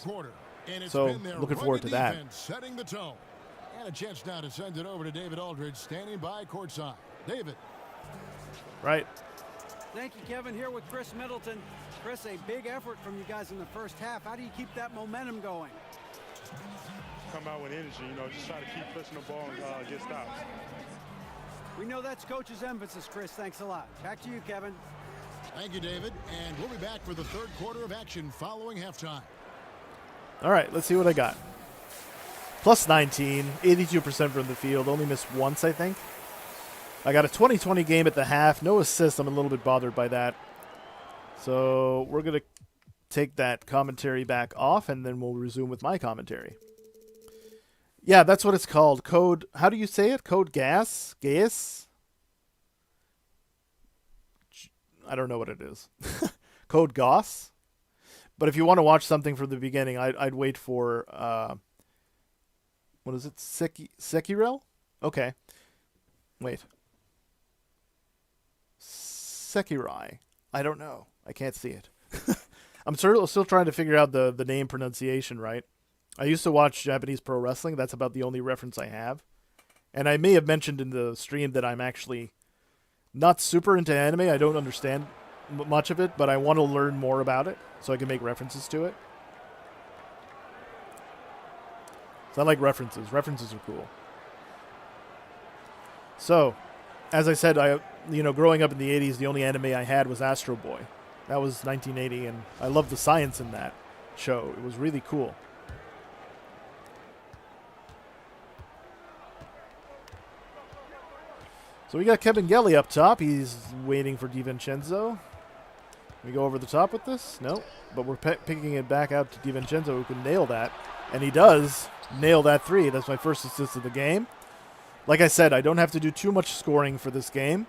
So, looking forward to that. And a chance now to send it over to David Aldridge, standing by courtside. David. Right. Thank you, Kevin. Here with Chris Middleton. Chris, a big effort from you guys in the first half. How do you keep that momentum going? Come out with energy, just try to keep pushing the ball and get stops. We know that's Coach's emphasis, Chris. Thanks a lot. Back to you, Kevin. Thank you, David. And we'll be back for the third quarter of action following halftime. All right, let's see what I got. Plus 19, 82% from the field. Only missed once, I think. I got a 20-20 game at the half. No assists. I'm a little bit bothered by that. So we're going to take that commentary back off, and then we'll resume with my commentary. Yeah, that's what it's called. Code, how do you say it? Code Gas? Gas? I don't know what it is. Code Goss? But if you want to watch something from the beginning, I'd wait for... what is it? Sekirel? Okay. Wait. Sekirai. I don't know. I can't see it. I'm still trying to figure out the name pronunciation right. I used to watch Japanese pro wrestling. That's about the only reference I have. And I may have mentioned in the stream that I'm actually not super into anime. I don't understand much of it, but I want to learn more about it so I can make references to it. So I like references. References are cool. So, as I said, growing up in the 80s, the only anime I had was Astro Boy. That was 1980, and I loved the science in that show. It was really cool. So we got Kevin Gelly up top. He's waiting for DiVincenzo. We go over the top with this? No. But we're picking it back out to DiVincenzo, who can nail that. And he does nail that three. That's my first assist of the game. Like I said, I don't have to do too much scoring for this game.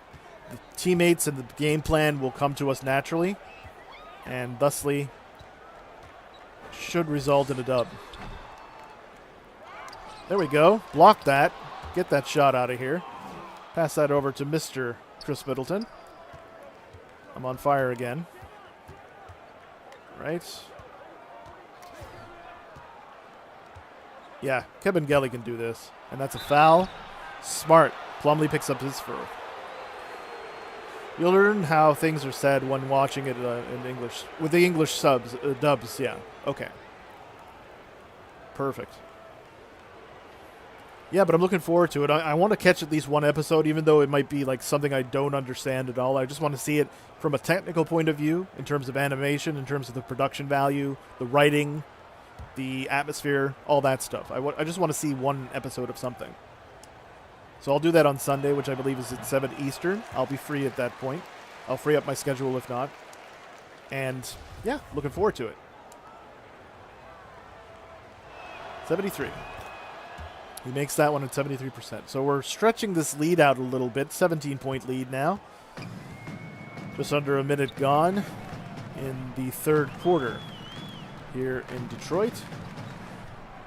The teammates and the game plan will come to us naturally. And thusly should result in a dub. There we go. Block that. Get that shot out of here. Pass that over to Mr. Chris Middleton. I'm on fire again. Right. Yeah, Kevin Gelly can do this. And that's a foul. Smart. Plumlee picks up his fourth. You'll learn how things are said when watching it in English. With the English dubs, yeah. Okay. Perfect. Yeah, but I'm looking forward to it. I want to catch at least one episode, even though it might be like something I don't understand at all. I just want to see it from a technical point of view, in terms of animation, in terms of the production value, the writing, the atmosphere, all that stuff. I just want to see one episode of something. So I'll do that on Sunday, which I believe is at 7 Eastern. I'll be free at that point. I'll free up my schedule if not. And, yeah, looking forward to it. 73. He makes that one at 73%. So we're stretching this lead out a little bit. 17-point lead now. Just under a minute gone in the third quarter here in Detroit.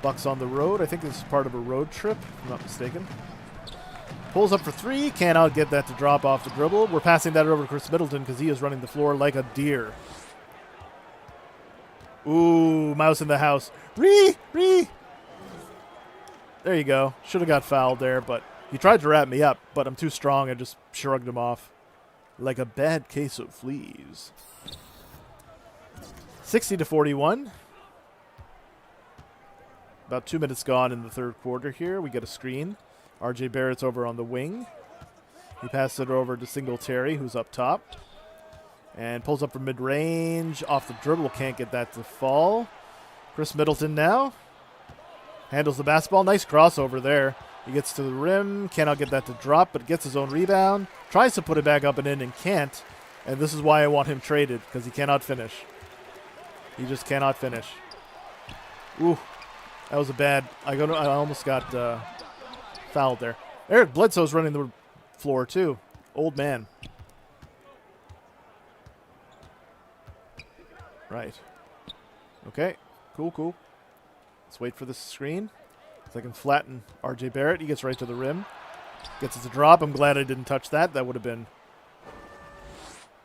Bucks on the road. I think this is part of a road trip, if I'm not mistaken. Pulls up for three. Cannot get that to drop off the dribble. We're passing that over to Chris Middleton because he is running the floor like a deer. Ooh, mouse in the house. Ree! There you go. Should have got fouled there, but he tried to wrap me up, but I'm too strong. I just shrugged him off like a bad case of fleas. 60-41. About 2 minutes gone in the third quarter here. We get a screen. RJ Barrett's over on the wing. He passes it over to Singletary, who's up top. And pulls up from mid-range. Off the dribble. Can't get that to fall. Chris Middleton now. Handles the basketball. Nice crossover there. He gets to the rim. Cannot get that to drop, but gets his own rebound. Tries to put it back up and in and can't. And this is why I want him traded, because he cannot finish. He just cannot finish. Ooh. That was a bad... I almost got fouled there. Eric Bledsoe's running the floor, too. Old man. Right. Okay. Cool. Let's wait for this screen. So I can flatten RJ Barrett. He gets right to the rim. Gets it to drop. I'm glad I didn't touch that. That would have been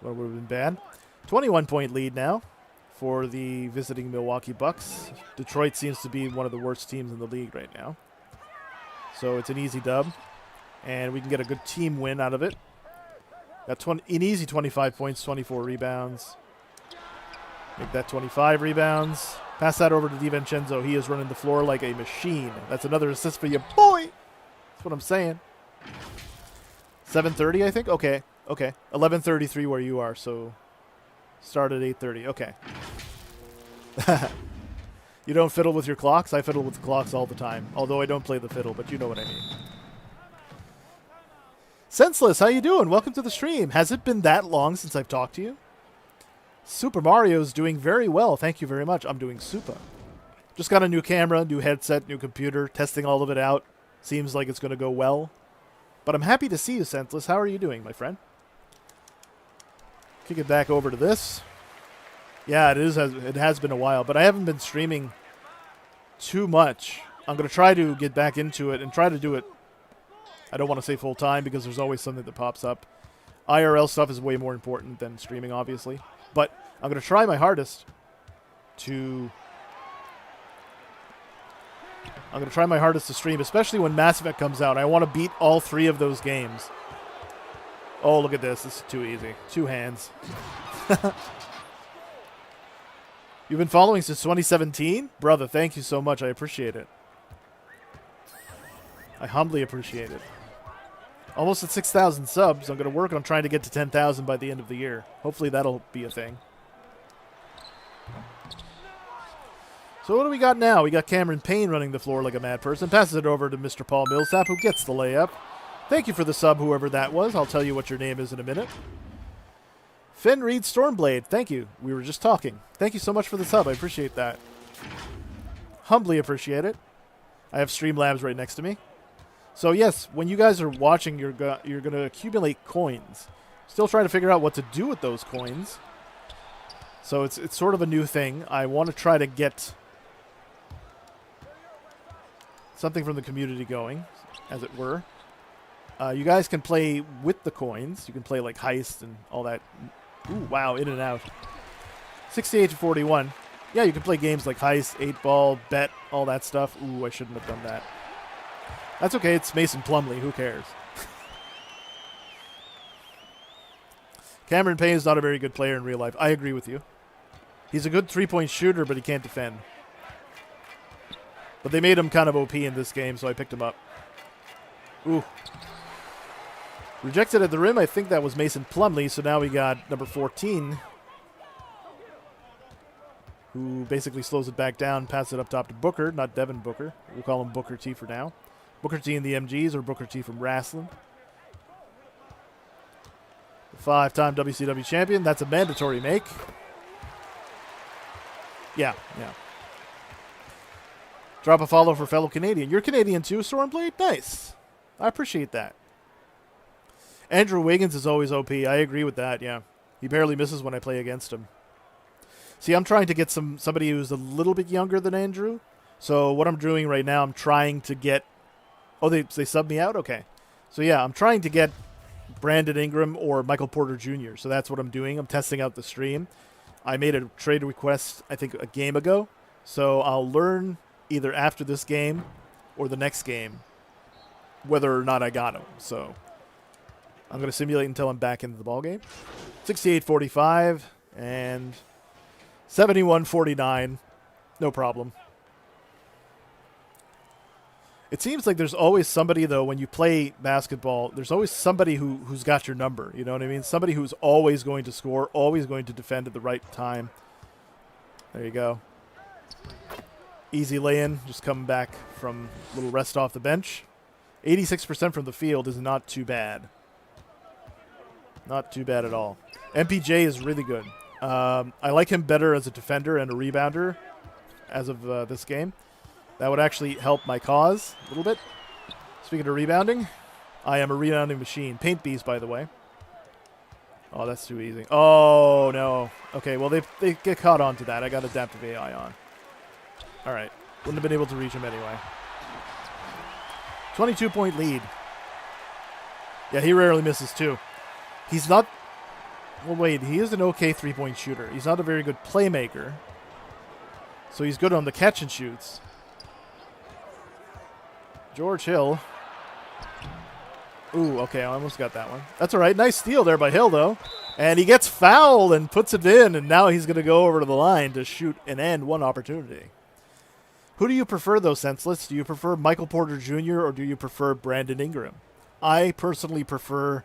bad. 21-point lead now for the visiting Milwaukee Bucks. Detroit seems to be one of the worst teams in the league right now. So it's an easy dub. And we can get a good team win out of it. Got an easy 25 points, 24 rebounds. Make that 25 rebounds. Pass that over to DiVincenzo. He is running the floor like a machine. That's another assist for you, boy. That's what I'm saying. 7:30, I think? Okay. 11:33 where you are, so start at 8:30. Okay. You don't fiddle with your clocks? I fiddle with the clocks all the time. Although I don't play the fiddle, but you know what I mean. Senseless, how you doing? Welcome to the stream. Has it been that long since I've talked to you? Soopa Mario's doing very well. Thank you very much. I'm doing Soopa. Just got a new camera, new headset, new computer, testing all of it out. Seems like it's going to go well. But I'm happy to see you, Senseless. How are you doing, my friend? Kick it back over to this. Yeah, it has been a while, but I haven't been streaming too much. I'm going to try to get back into it and try to do it. I don't want to say full time because there's always something that pops up. IRL stuff is way more important than streaming, obviously. But I'm going to try my hardest to stream, especially when Mass Effect comes out. I want to beat all 3 of those games. Oh, look at this. This is too easy. 2 hands. You've been following since 2017? Brother, thank you so much. I appreciate it. I humbly appreciate it. Almost at 6,000 subs. I'm going to work on trying to get to 10,000 by the end of the year. Hopefully that'll be a thing. So what do we got now? We got Cameron Payne running the floor like a mad person. Passes it over to Mr. Paul Millsap, who gets the layup. Thank you for the sub, whoever that was. I'll tell you what your name is in a minute. Finn Reed Stormblade, thank you. We were just talking. Thank you so much for the sub. I appreciate that. Humbly appreciate it. I have Streamlabs right next to me. So yes, when you guys are watching, you're going to accumulate coins. Still trying to figure out what to do with those coins. So it's sort of a new thing. I want to try to get something from the community going, as it were. You guys can play with the coins. You can play like Heist and all that. Ooh, wow, in and out. 68-41. Yeah, you can play games like Heist, 8-Ball, Bet, all that stuff. Ooh, I shouldn't have done that. That's okay. It's Mason Plumlee. Who cares? Cameron Payne is not a very good player in real life. I agree with you. He's a good three-point shooter, but he can't defend. But they made him kind of OP in this game, so I picked him up. Ooh. Rejected at the rim. I think that was Mason Plumlee, so now we got number 14, who basically slows it back down, passes it up top to Booker, not Devin Booker. We'll call him Booker T for now. Booker T in the MGs or Booker T from Wrestling. The 5-time WCW champion. That's a mandatory make. Yeah. Drop a follow for fellow Canadian. You're Canadian too, Stormblade? Nice. I appreciate that. Andrew Wiggins is always OP. I agree with that, yeah. He barely misses when I play against him. See, I'm trying to get somebody who's a little bit younger than Andrew. So what I'm doing right now, I'm trying to get... Oh, they subbed me out? Okay. So yeah, I'm trying to get Brandon Ingram or Michael Porter Jr. So that's what I'm doing. I'm testing out the stream. I made a trade request, I think, a game ago. So I'll learn either after this game or the next game whether or not I got him. So I'm going to simulate until I'm back into the ballgame. 68-45 and 71-49. No problem. It seems like there's always somebody, though, when you play basketball, there's always somebody who's got your number. You know what I mean? Somebody who's always going to score, always going to defend at the right time. There you go. Easy lay-in, just coming back from a little rest off the bench. 86% from the field is not too bad. Not too bad at all. MPJ is really good. I like him better as a defender and a rebounder as of this game. That would actually help my cause a little bit. Speaking of rebounding, I am a rebounding machine. Paint beast, by the way. Oh, that's too easy. Oh, no. Okay, well, they get caught on to that. I got adaptive AI on. All right. Wouldn't have been able to reach him anyway. 22-point lead. Yeah, he rarely misses, too. He's not... Well, wait. He is an okay three-point shooter. He's not a very good playmaker. So he's good on the catch and shoots. George Hill. Ooh, okay, I almost got that one. That's all right. Nice steal there by Hill, though. And he gets fouled and puts it in, and now he's going to go over to the line to shoot and end one opportunity. Who do you prefer, though, Senseless? Do you prefer Michael Porter Jr. or do you prefer Brandon Ingram? I personally prefer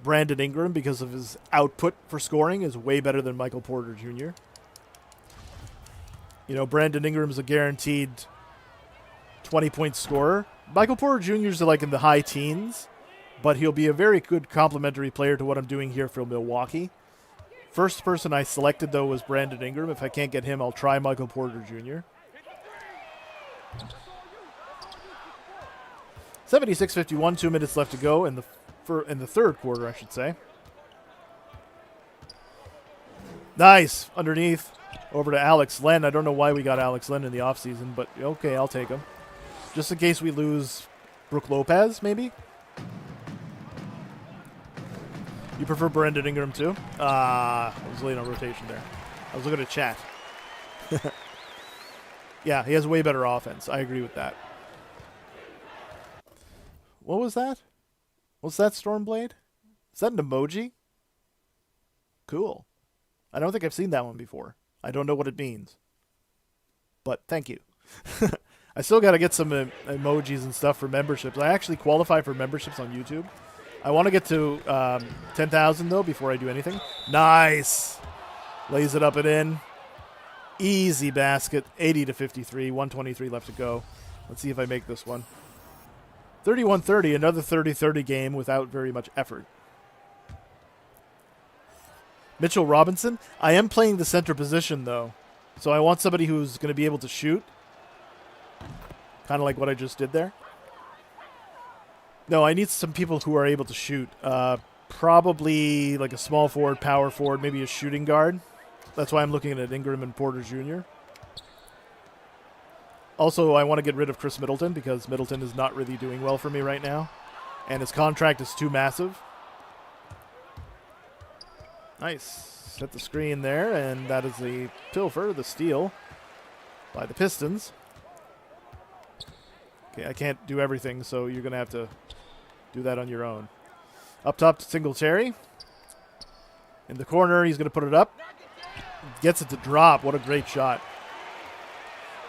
Brandon Ingram because of his output for scoring is way better than Michael Porter Jr. You know, Brandon Ingram's a guaranteed 20-point scorer. Michael Porter Jr. is like in the high teens, but he'll be a very good complementary player to what I'm doing here for Milwaukee. First person I selected, though, was Brandon Ingram. If I can't get him, I'll try Michael Porter Jr. 76-51, 2 minutes left to go in the third quarter, I should say. Nice. Underneath. Over to Alex Len. I don't know why we got Alex Len in the offseason, but okay, I'll take him. Just in case we lose Brook Lopez, maybe? You prefer Brandon Ingram, too? I was late on rotation there. I was looking at chat. Yeah, he has way better offense. I agree with that. What was that? What's that, Stormblade? Is that an emoji? Cool. I don't think I've seen that one before. I don't know what it means. But thank you. I still got to get some emojis and stuff for memberships. I actually qualify for memberships on YouTube. I want to get to 10,000, though, before I do anything. Nice. Lays it up and in. Easy basket. 80-53. 123 left to go. Let's see if I make this one. 31-30. Another 30-30 game without very much effort. Mitchell Robinson. I am playing the center position, though. So I want somebody who's going to be able to shoot. Kind of like what I just did there. No, I need some people who are able to shoot. Probably like a small forward, power forward, maybe a shooting guard. That's why I'm looking at Ingram and Porter Jr. Also, I want to get rid of Chris Middleton because Middleton is not really doing well for me right now. And his contract is too massive. Nice. Set the screen there, and that is the pilfer, the steal by the Pistons. Okay, I can't do everything, so you're going to have to do that on your own. Up top to Singletary. In the corner, he's going to put it up. Gets it to drop. What a great shot.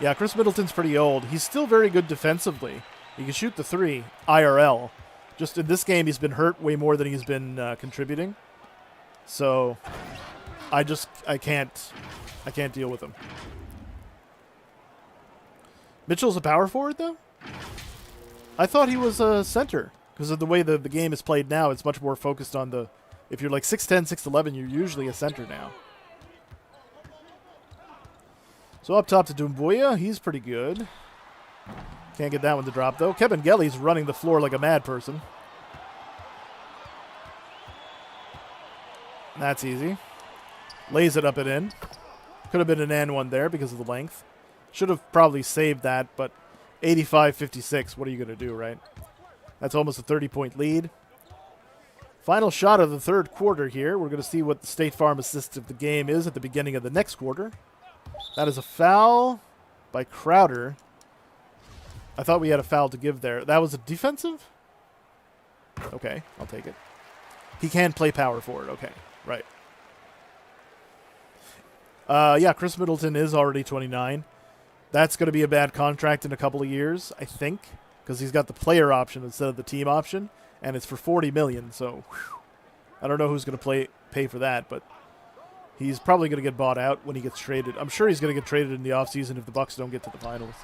Yeah, Chris Middleton's pretty old. He's still very good defensively. He can shoot the three, IRL. Just in this game, he's been hurt way more than he's been contributing. So, I can't deal with him. Mitchell's a power forward, though? I thought he was a center. Because of the way the game is played now, it's much more focused on the... If you're like 6'10", 6'11", you're usually a center now. So up top to Doumbouya. He's pretty good. Can't get that one to drop, though. Kevin Gelly's running the floor like a mad person. That's easy. Lays it up and in. Could have been an and one there because of the length. Should have probably saved that, but 85-56, what are you going to do, right? That's almost a 30-point lead. Final shot of the third quarter here. We're going to see what the State Farm assist of the game is at the beginning of the next quarter. That is a foul by Crowder. I thought we had a foul to give there. That was a defensive? Okay, I'll take it. He can play power forward. Okay, right. Yeah, Chris Middleton is already 29. That's going to be a bad contract in a couple of years, I think, because he's got the player option instead of the team option, and it's for $40 million. So, whew, I don't know who's going to pay for that, but he's probably going to get bought out when he gets traded. I'm sure he's going to get traded in the offseason if the Bucks don't get to the finals.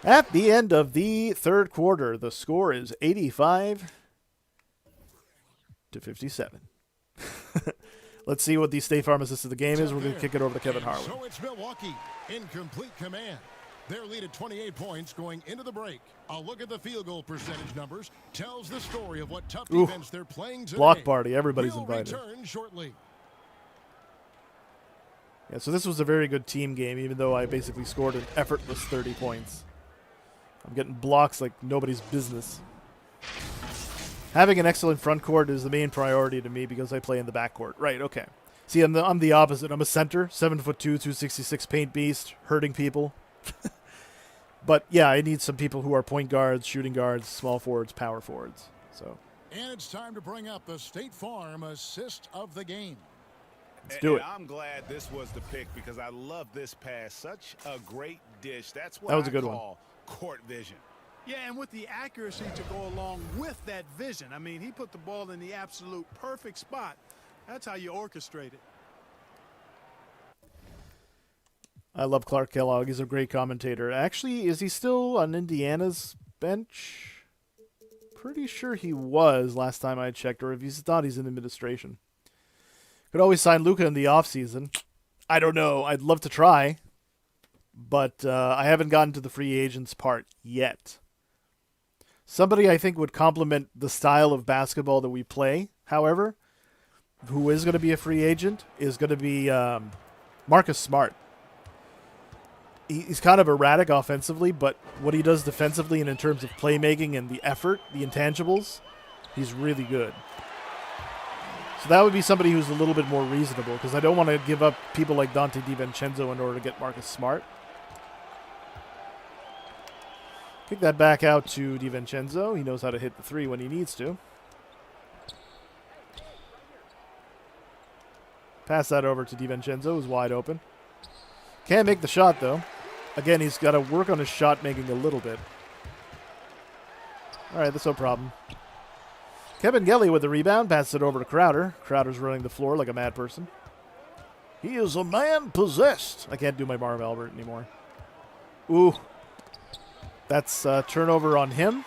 At the end of the third quarter, the score is 85-57. Let's see what the State Farm assist of the game is. We're going to kick it over to Kevin Harlan. So it's Milwaukee in complete command. Their lead at 28 points going into the break. A look at the field goal percentage numbers tells the story of what tough defense they're playing today. Block party. Everybody's invited. Return shortly. Yeah, so this was a very good team game, even though I basically scored an effortless 30 points. I'm getting blocks like nobody's business. Having an excellent front court is the main priority to me because I play in the back court. Right, okay. See, I'm the opposite. I'm a center, 7'2", 266 paint beast, hurting people. But, yeah, I need some people who are point guards, shooting guards, small forwards, power forwards. So. And it's time to bring up the State Farm assist of the game. Let's do it. I'm glad this was the pick because I love this pass. Such a great dish. That's what that was a I good call court vision. Yeah, and with the accuracy to go along with that vision. I mean, he put the ball in the absolute perfect spot. That's how you orchestrate it. I love Clark Kellogg. He's a great commentator. Actually, is he still on Indiana's bench? Pretty sure he was last time I checked, or if he's not, he's in administration. Could always sign Luka in the offseason. I don't know. I'd love to try, but I haven't gotten to the free agents part yet. Somebody I think would complement the style of basketball that we play, however, who is going to be a free agent, is going to be Marcus Smart. He's kind of erratic offensively, but what he does defensively and in terms of playmaking and the effort, the intangibles, he's really good. So that would be somebody who's a little bit more reasonable because I don't want to give up people like Dante DiVincenzo in order to get Marcus Smart. Kick that back out to DiVincenzo. He knows how to hit the three when he needs to. Pass that over to DiVincenzo, who's wide open. Can't make the shot, though. Again, he's got to work on his shot making a little bit. All right, that's no problem. Kevin Gelly with the rebound. Passes it over to Crowder. Crowder's running the floor like a mad person. He is a man possessed. I can't do my Marv Albert anymore. Ooh. That's a turnover on him.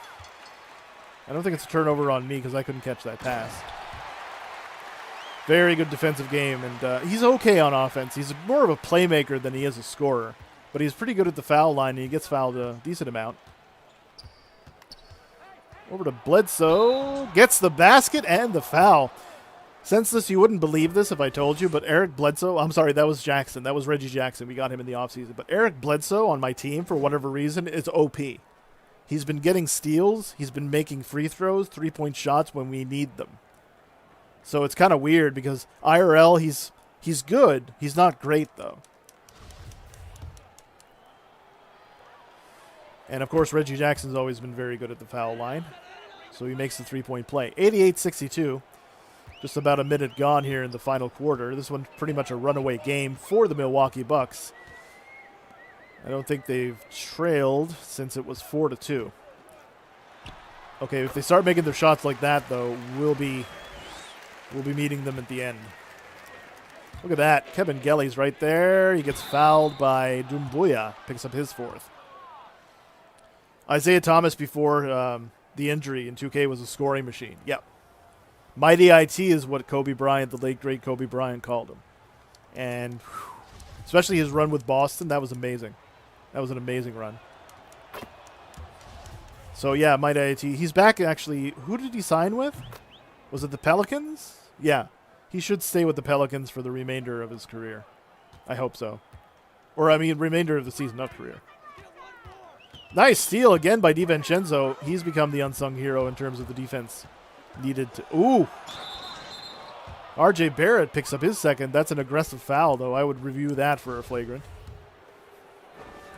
I don't think it's a turnover on me because I couldn't catch that pass. Very good defensive game, and he's okay on offense. He's more of a playmaker than he is a scorer, but he's pretty good at the foul line, and he gets fouled a decent amount. Over to Bledsoe. Gets the basket and the foul. Senseless, you wouldn't believe this if I told you, but Eric Bledsoe, I'm sorry, that was Jackson. That was Reggie Jackson. We got him in the offseason. But Eric Bledsoe on my team, for whatever reason, is OP. He's been getting steals. He's been making free throws, three-point shots when we need them. So it's kind of weird because IRL, he's good. He's not great, though. And, of course, Reggie Jackson's always been very good at the foul line. So he makes the three-point play. 88-62. Just about a minute gone here in the final quarter. This one's pretty much a runaway game for the Milwaukee Bucks. I don't think they've trailed since it was 4-2. Okay, if they start making their shots like that, though, we'll be meeting them at the end. Look at that. Kevin Gelly's right there. He gets fouled by Doumbouya. Picks up his fourth. Isaiah Thomas before the injury in 2K was a scoring machine. Yep. Mighty IT is what Kobe Bryant, the late great Kobe Bryant, called him. And especially his run with Boston, that was amazing. That was an amazing run. So yeah, Mighty IT. He's back actually. Who did he sign with? Was it the Pelicans? Yeah. He should stay with the Pelicans for the remainder of his career. I hope so. Or, I mean, remainder of the season, not career. Nice steal again by DiVincenzo. He's become the unsung hero in terms of the defense needed to... Ooh! RJ Barrett picks up his second. That's an aggressive foul, though. I would review that for a flagrant.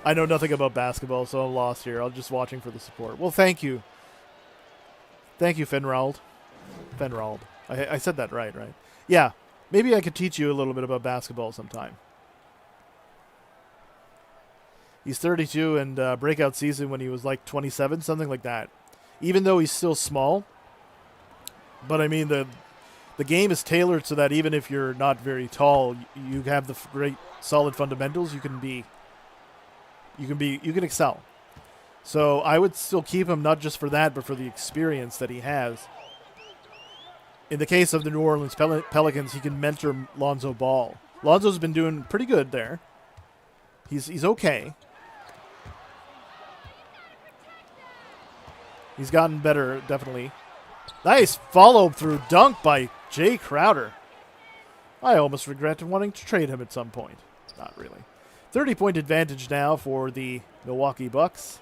I know nothing about basketball, so I'm lost here. I'm just watching for the support. Well, thank you. Thank you, Fenrold. Fenrold. I said that right? Yeah. Maybe I could teach you a little bit about basketball sometime. He's 32 and breakout season when he was like 27, something like that. Even though he's still small. But I mean, the game is tailored so that even if you're not very tall, you have the great solid fundamentals. You can excel. So I would still keep him not just for that, but for the experience that he has. In the case of the New Orleans Pelicans, he can mentor Lonzo Ball. Lonzo's been doing pretty good there. He's okay. He's gotten better, definitely. Nice follow-through dunk by Jay Crowder. I almost regret wanting to trade him at some point. Not really. 30-point advantage now for the Milwaukee Bucks.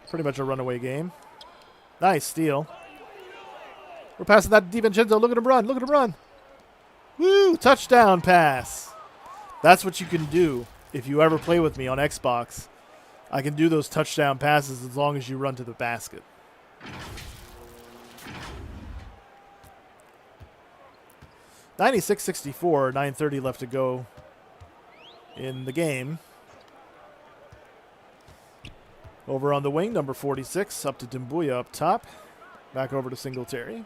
Pretty much a runaway game. Nice steal. We're passing that to DiVincenzo. Look at him run. Look at him run. Woo! Touchdown pass. That's what you can do if you ever play with me on Xbox. I can do those touchdown passes as long as you run to the basket. (96-64), 9:30 left to go in the game. Over on the wing, number 46, up to Doumbouya up top. Back over to Singletary.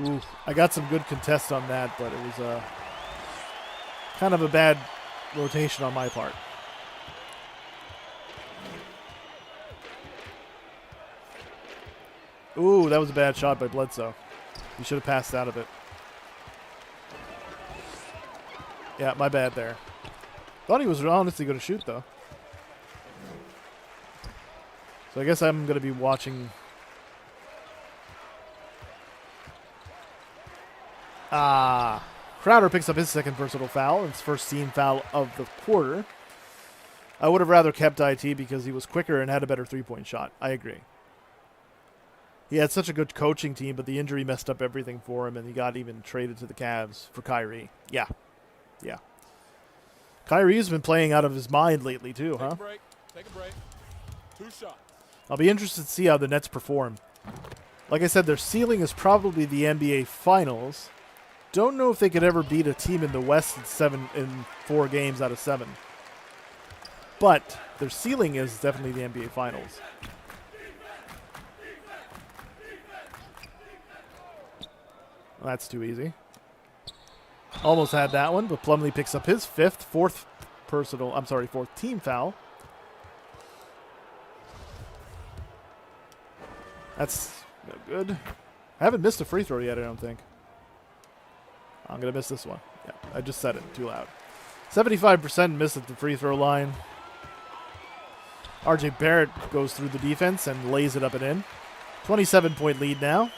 Ooh, I got some good contests on that, but it was kind of a bad rotation on my part. Ooh, that was a bad shot by Bledsoe. He should have passed out of it. Yeah, my bad there. Thought he was honestly going to shoot, though. So I guess I'm going to be watching... Crowder picks up his second personal foul. It's first team foul of the quarter. I would have rather kept IT because he was quicker and had a better three-point shot. I agree. He had such a good coaching team, but the injury messed up everything for him, and he got even traded to the Cavs for Kyrie. Yeah. Yeah. Kyrie's been playing out of his mind lately, too, huh? Take a break. 2 shots. I'll be interested to see how the Nets perform. Like I said, their ceiling is probably the NBA Finals. Don't know if they could ever beat a team in the West in 4 games out of 7. But their ceiling is definitely the NBA Finals. Well, that's too easy. Almost had that one, but Plumlee picks up his fourth team foul. That's no good. I haven't missed a free throw yet, I don't think. I'm going to miss this one. Yeah, I just said it too loud. 75% miss at the free throw line. RJ Barrett goes through the defense and lays it up and in. 27-point lead now.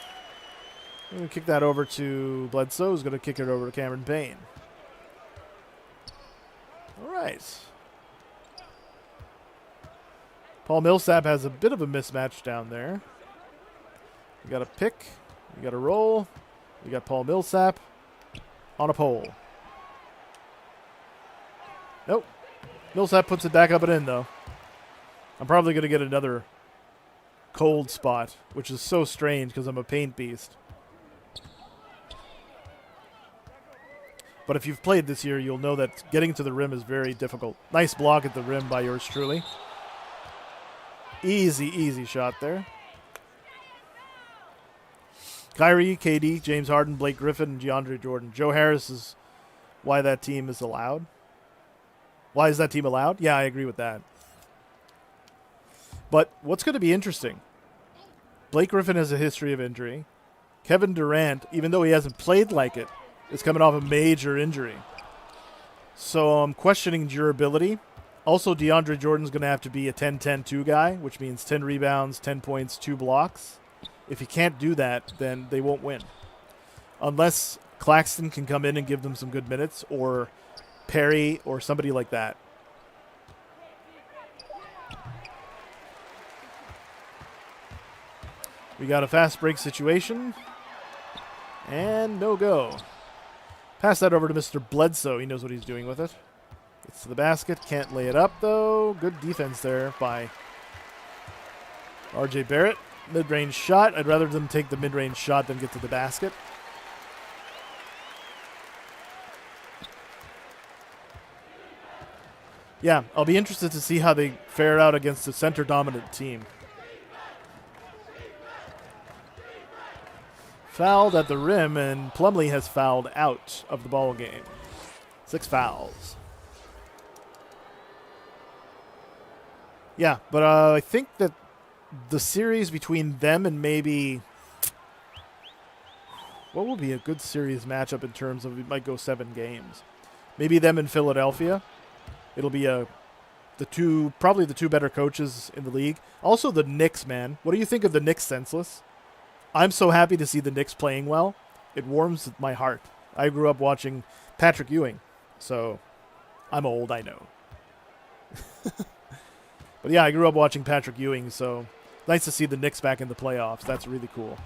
I'm going to kick that over to Bledsoe, who's going to kick it over to Cameron Payne. All right. Paul Millsap has a bit of a mismatch down there. We got a pick. We got a roll. We got Paul Millsap on a pole. Nope. Millsap puts it back up and in, though. I'm probably going to get another cold spot, which is so strange because I'm a paint beast. But if you've played this year, you'll know that getting to the rim is very difficult. Nice block at the rim by yours truly. Easy, easy shot there. Kyrie, KD, James Harden, Blake Griffin, and DeAndre Jordan. Joe Harris is why that team is allowed. Why is that team allowed? Yeah, I agree with that. But what's going to be interesting, Blake Griffin has a history of injury. Kevin Durant, even though he hasn't played like it, is coming off a major injury. So I'm questioning durability. Also, DeAndre Jordan's going to have to be a 10-10-2 guy, which means 10 rebounds, 10 points, 2 blocks. If he can't do that, then they won't win. Unless Claxton can come in and give them some good minutes, or Perry, or somebody like that. We got a fast break situation. And no go. Pass that over to Mr. Bledsoe. He knows what he's doing with it. Gets to the basket. Can't lay it up, though. Good defense there by RJ Barrett. Mid-range shot. I'd rather them take the mid-range shot than get to the basket. Yeah, I'll be interested to see how they fare out against a center-dominant team. Fouled at the rim, and Plumlee has fouled out of the ball game. 6 fouls. Yeah, but I think that the series between them and maybe... What will be a good series matchup in terms of it might go 7 games? Maybe them in Philadelphia. It'll be probably the two better coaches in the league. Also the Knicks, man. What do you think of the Knicks senseless? I'm so happy to see the Knicks playing well. It warms my heart. I grew up watching Patrick Ewing, so I'm old, I know. But yeah, I grew up watching Patrick Ewing, so nice to see the Knicks back in the playoffs. That's really cool.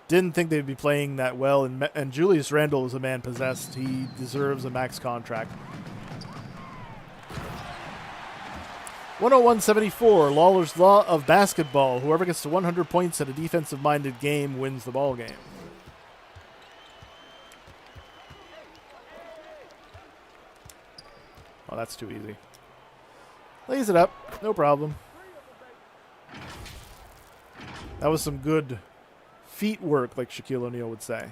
Didn't think they'd be playing that well, and Julius Randle is a man possessed. He deserves a max contract. 101-74, Lawler's Law of Basketball. Whoever gets to 100 points in a defensive-minded game wins the ball game. Oh, that's too easy. Lays it up. No problem. That was some good feet work, like Shaquille O'Neal would say.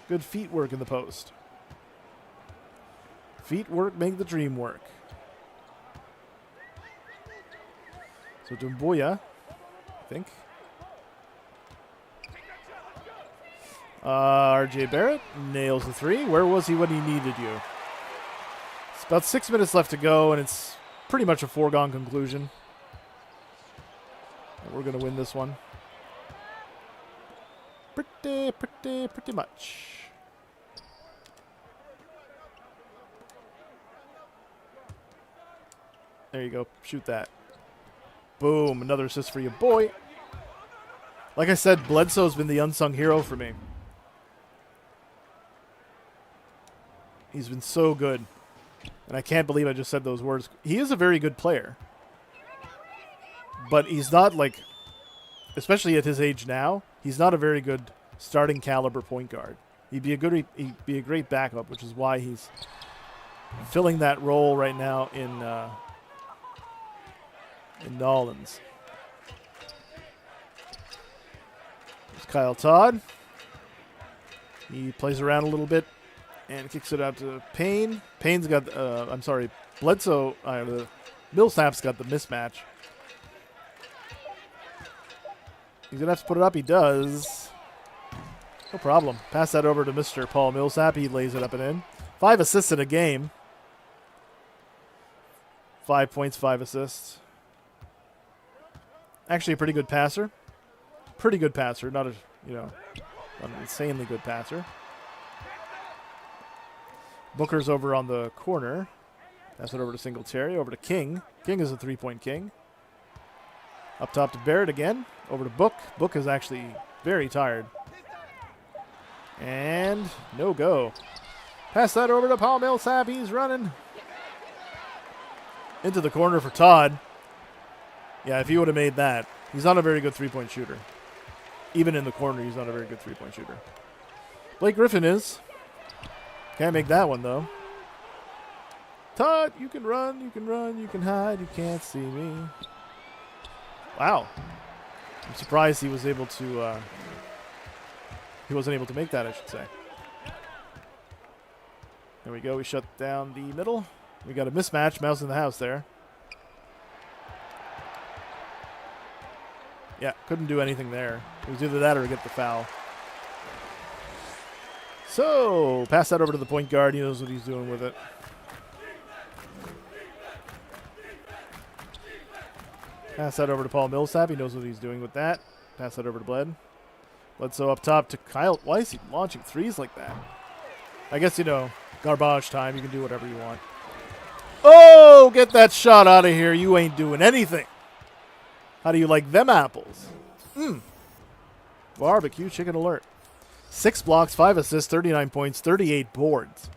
Good feet work in the post. Feet work make the dream work. So Doumbouya, I think. RJ Barrett nails the 3. Where was he when he needed you? It's about 6 minutes left to go, and it's pretty much a foregone conclusion. We're going to win this one. Pretty much. There you go. Shoot that. Boom. Another assist for you, boy. Like I said, Bledsoe's been the unsung hero for me. He's been so good. And I can't believe I just said those words. He is a very good player. But he's not like, especially at his age now, he's not a very good starting caliber point guard. He'd be a great backup, which is why he's filling that role right now in Nolans. There's Kyle Todd. He plays around a little bit and kicks it out to Payne. Payne's got, Bledsoe, Millsap's got the mismatch. He's going to have to put it up. He does. No problem. Pass that over to Mr. Paul Millsap. He lays it up and in. 5 assists in a game. 5 points, 5 assists. Actually a pretty good passer. Pretty good passer. Not an insanely good passer. Booker's over on the corner. Pass it over to Singletary. Over to King. King is a 3-point king. Up top to Barrett again. Over to Book. Book is actually very tired. And no go. Pass that over to Paul Millsap. He's running. Into the corner for Todd. Yeah, if he would have made that. He's not a very good three-point shooter. Even in the corner, he's not a very good three-point shooter. Blake Griffin is. Can't make that one, though. Todd, you can run, you can hide, you can't see me. Wow. I'm surprised he was able to, he wasn't able to make that, I should say. There we go, we shut down the middle. We got a mismatch, mouse in the house there. Yeah, couldn't do anything there. It was either that or get the foul. So, pass that over to the point guard. He knows what he's doing with it. Pass that over to Paul Millsap. He knows what he's doing with that. Pass that over to Bled. Bledsoe up top to Kyle. Why is he launching threes like that? I guess, you know, garbage time. You can do whatever you want. Oh, get that shot out of here. You ain't doing anything. How do you like them apples? Barbecue chicken alert. 6 blocks, 5 assists, 39 points, 38 boards.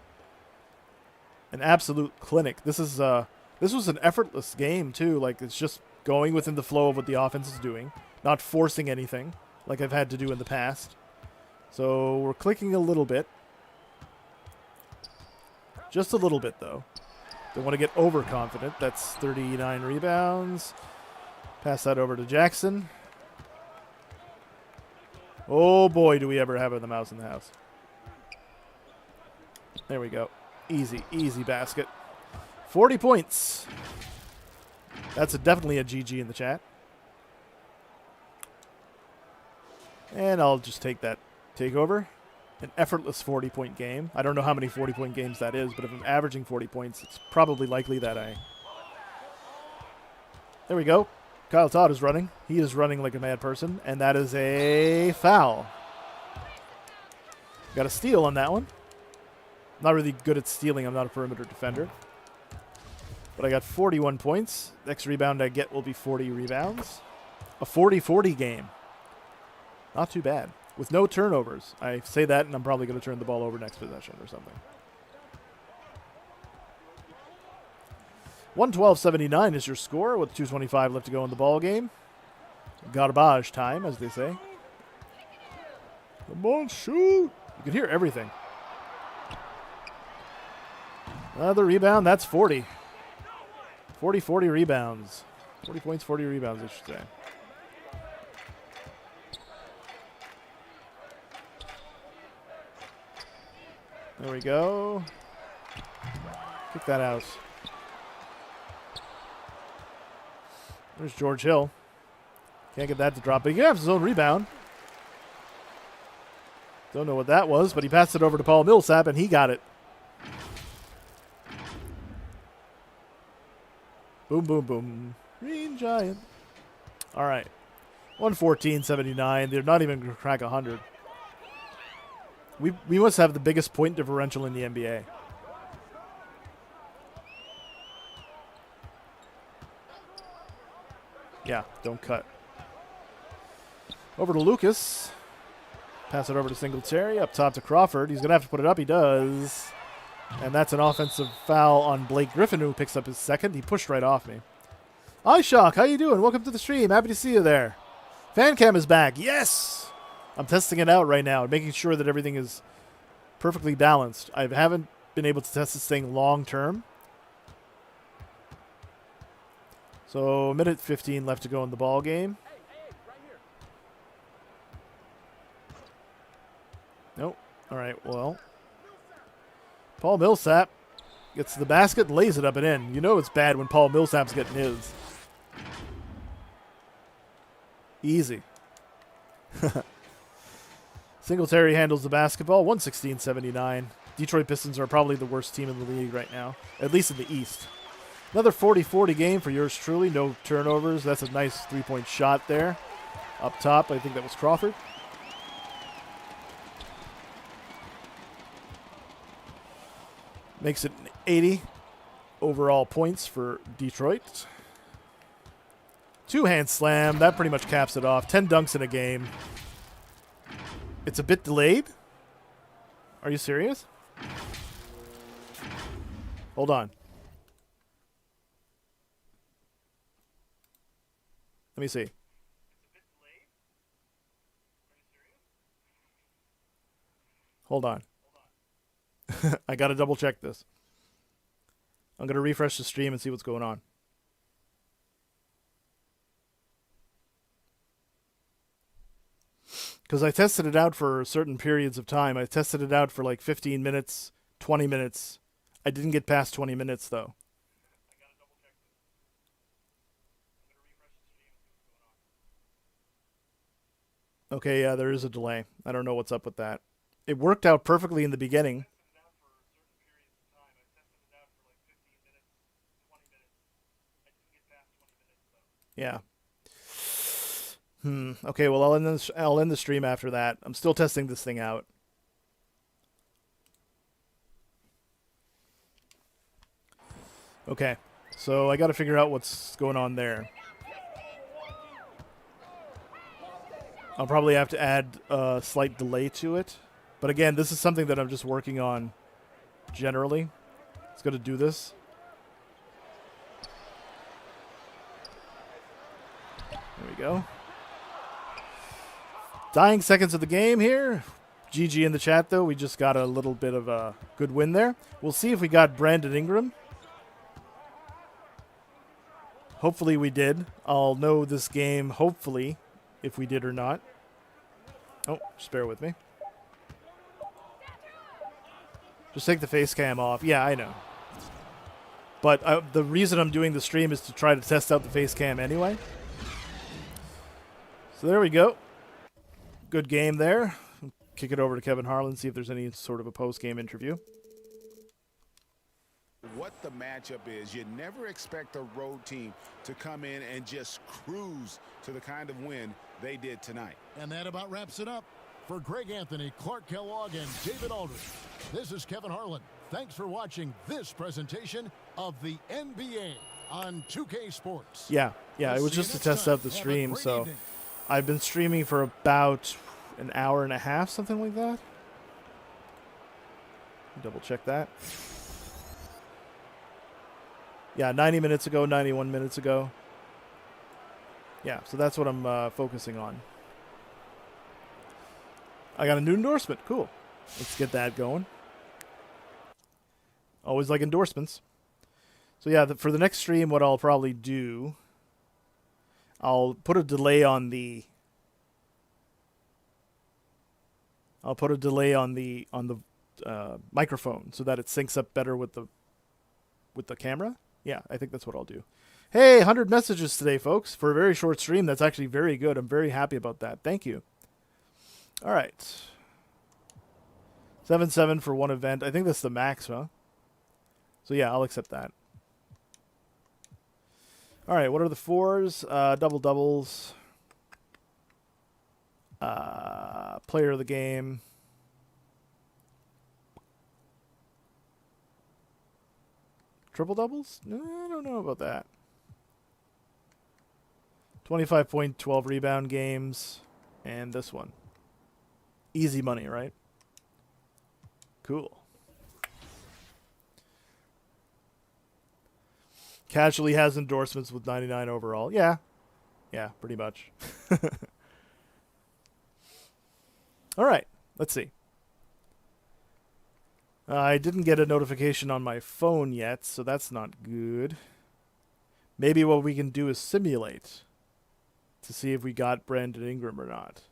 An absolute clinic. This was an effortless game too. Like, it's just going within the flow of what the offense is doing, not forcing anything like I've had to do in the past. So we're clicking a little bit. Just a little bit though. Don't want to get overconfident. That's 39 rebounds. Pass that over to Jackson. Oh boy, do we ever have the mouse in the house. There we go. Easy, easy basket. 40 points. That's definitely a GG in the chat. And I'll just take that takeover. An effortless 40-point game. I don't know how many 40-point games that is, but if I'm averaging 40 points, it's probably likely that I... There we go. Kyle Todd is running. He is running like a mad person, and that is a foul. Got a steal on that one. Not really good at stealing. I'm not a perimeter defender. But I got 41 points. Next rebound I get will be 40 rebounds. A 40-40 game. Not too bad. With no turnovers. I say that, and I'm probably going to turn the ball over next possession or something. 112-79 is your score with 2:25 left to go in the ball game. Garbage time, as they say. Come on, shoot. You can hear everything. Another rebound. That's 40. 40 rebounds. 40 points, 40 rebounds, I should say. There we go. Kick that out. There's George Hill. Can't get that to drop, but he can have his own rebound. Don't know what that was, but he passed it over to Paul Millsap, and he got it. Boom, boom, boom. Green Giant. All right. 114-79. They're not even going to crack 100. We must have the biggest point differential in the NBA. Yeah, don't cut. Over to Lucas. Pass it over to Singletary. Up top to Crawford. He's going to have to put it up. He does. And that's an offensive foul on Blake Griffin, who picks up his second. He pushed right off me. iShock, how you doing? Welcome to the stream. Happy to see you there. FanCam is back. Yes! I'm testing it out right now, making sure that everything is perfectly balanced. I haven't been able to test this thing long term. So, a minute 15 left to go in the ball game. Nope. All right, well. Paul Millsap gets to the basket, lays it up and in. You know it's bad when Paul Millsap's getting his. Easy. Singletary handles the basketball. 116-79. Detroit Pistons are probably the worst team in the league right now, at least in the East. Another 40-40 game for yours truly. No turnovers. That's a nice three-point shot there. Up top, I think that was Crawford. Makes it 80 overall points for Detroit. Two-hand slam. That pretty much caps it off. 10 dunks in a game. It's a bit delayed. Are you serious? Hold on. Let me see. Hold on. I gotta double check this. I'm gonna refresh the stream and see what's going on. Because I tested it out for certain periods of time. I tested it out for like 15 minutes, 20 minutes. I didn't get past 20 minutes though. Okay, yeah, there is a delay. I don't know what's up with that. It worked out perfectly in the beginning. Yeah. Okay, well, I'll end the stream after that. I'm still testing this thing out. Okay, so I got to figure out what's going on there. I'll probably have to add a slight delay to it. But again, this is something that I'm just working on generally. It's going to do this. There we go. Dying seconds of the game here. GG in the chat, though. We just got a little bit of a good win there. We'll see if we got Brandon Ingram. Hopefully we did. I'll know this game, hopefully, if we did or not. Oh, just bear with me. Just take the face cam off. Yeah, I know. But the reason I'm doing the stream is to try to test out the face cam anyway. So there we go. Good game there. Kick it over to Kevin Harlan, see if there's any sort of a post-game interview. What the matchup is, you never expect a road team to come in and just cruise to the kind of win they did tonight. And that about wraps it up. For Greg Anthony, Clark Kellogg, and David Aldridge, this is Kevin Harlan. Thanks for watching this presentation of the NBA on 2K Sports. Yeah, it was just to test out the stream, so I've been streaming for about an hour and a half, something like that. Double check that. Yeah, 90 minutes ago, 91 minutes ago. Yeah, so that's what I'm focusing on. I got a new endorsement. Cool. Let's get that going. Always like endorsements. So yeah, for the next stream, what I'll probably do, I'll put a delay on the microphone so that it syncs up better with the camera. Yeah, I think that's what I'll do. Hey, 100 messages today, folks. For a very short stream, that's actually very good. I'm very happy about that. Thank you. All right. 7-7 for one event. I think that's the max, huh? So yeah, I'll accept that. All right, what are the fours? Double doubles. Player of the game. Triple doubles? No, I don't know about that. 25 point, 12 rebound games. And this one. Easy money, right? Cool. Casually has endorsements with 99 overall. Yeah. Yeah, pretty much. All right. Let's see. I didn't get a notification on my phone yet, so that's not good. Maybe what we can do is simulate to see if we got Brandon Ingram or not.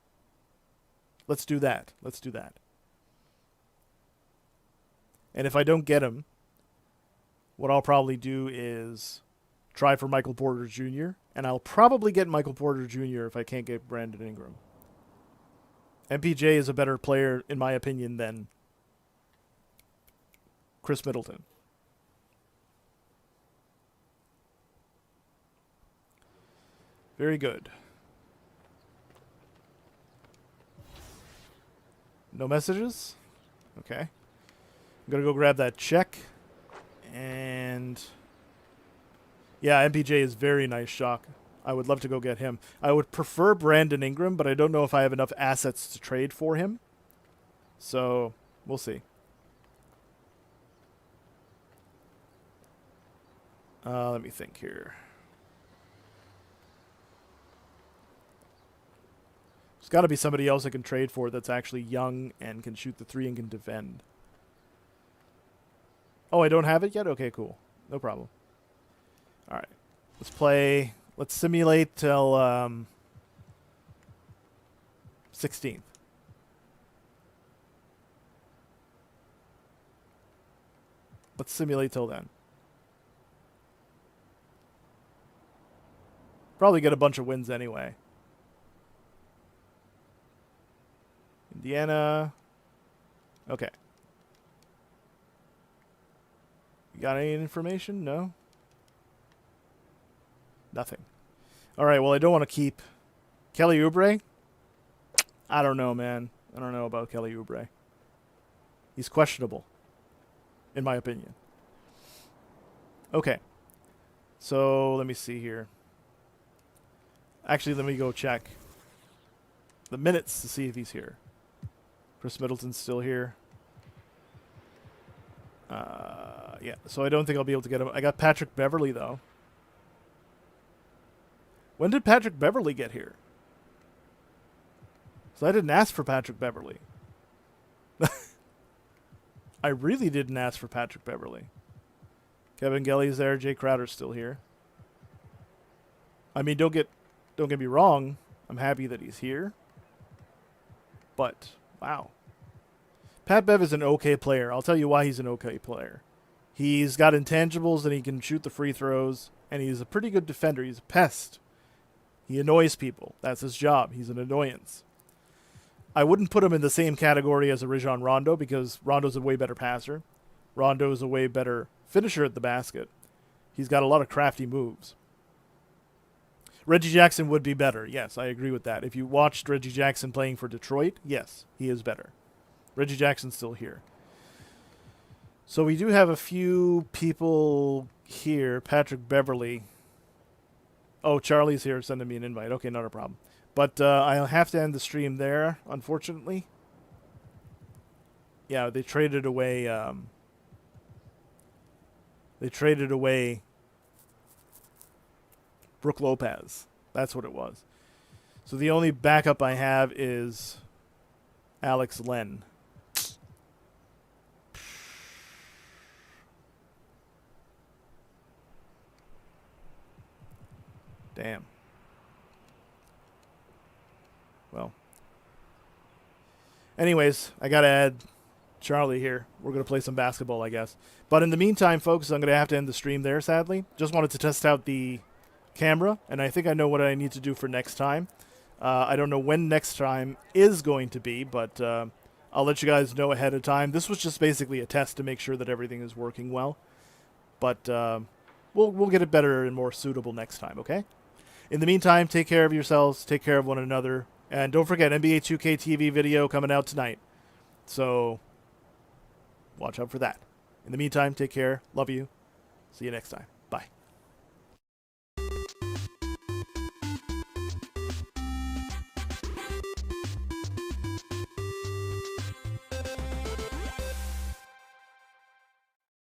Let's do that. Let's do that. And if I don't get him, what I'll probably do is try for Michael Porter Jr., and I'll probably get Michael Porter Jr. if I can't get Brandon Ingram. MPJ is a better player, in my opinion, than Chris Middleton. Very good. No messages? Okay. I'm going to go grab that check. And yeah, MPJ is very nice shock. I would love to go get him. I would prefer Brandon Ingram, but I don't know if I have enough assets to trade for him. So, we'll see. Let me think here. There's got to be somebody else I can trade for that's actually young and can shoot the three and can defend. Oh, I don't have it yet? Okay, cool. No problem. All right. Let's play. Let's simulate till 16th. Let's simulate till then. Probably get a bunch of wins anyway. Indiana. Okay. You got any information? No? Nothing. All right, well, I don't want to keep Kelly Oubre. I don't know, man. I don't know about Kelly Oubre. He's questionable, in my opinion. Okay. So, let me see here. Actually, let me go check the minutes to see if he's here. Chris Middleton's still here. Yeah, so I don't think I'll be able to get him. I got Patrick Beverly, though. When did Patrick Beverly get here? So I didn't ask for Patrick Beverly. I really didn't ask for Patrick Beverly. Kevin Gelly's there. Jay Crowder's still here. I mean, don't get me wrong. I'm happy that he's here. But, wow. Pat Bev is an okay player. I'll tell you why he's an okay player. He's got intangibles and he can shoot the free throws. And he's a pretty good defender. He's a pest. He annoys people. That's his job. He's an annoyance. I wouldn't put him in the same category as a Rajon Rondo because Rondo's a way better passer. Rondo's a way better finisher at the basket. He's got a lot of crafty moves. Reggie Jackson would be better. Yes, I agree with that. If you watched Reggie Jackson playing for Detroit, yes, he is better. Reggie Jackson's still here. So we do have a few people here. Patrick Beverly. Oh, Charlie's here sending me an invite. Okay, not a problem. But I'll have to end the stream there, unfortunately. Yeah, they traded away... Brooke Lopez. That's what it was. So the only backup I have is Alex Len. Damn. Well. Anyways, I gotta add Charlie here. We're gonna play some basketball, I guess. But in the meantime, folks, I'm gonna have to end the stream there, sadly. Just wanted to test out the camera, and I think I know what I need to do for next time. I don't know when next time is going to be, but I'll let you guys know ahead of time. This was just basically a test to make sure that everything is working well. But we'll get it better and more suitable next time, okay? In the meantime, take care of yourselves, take care of one another, and don't forget, NBA 2K TV video coming out tonight. So, watch out for that. In the meantime, take care. Love you. See you next time. Bye.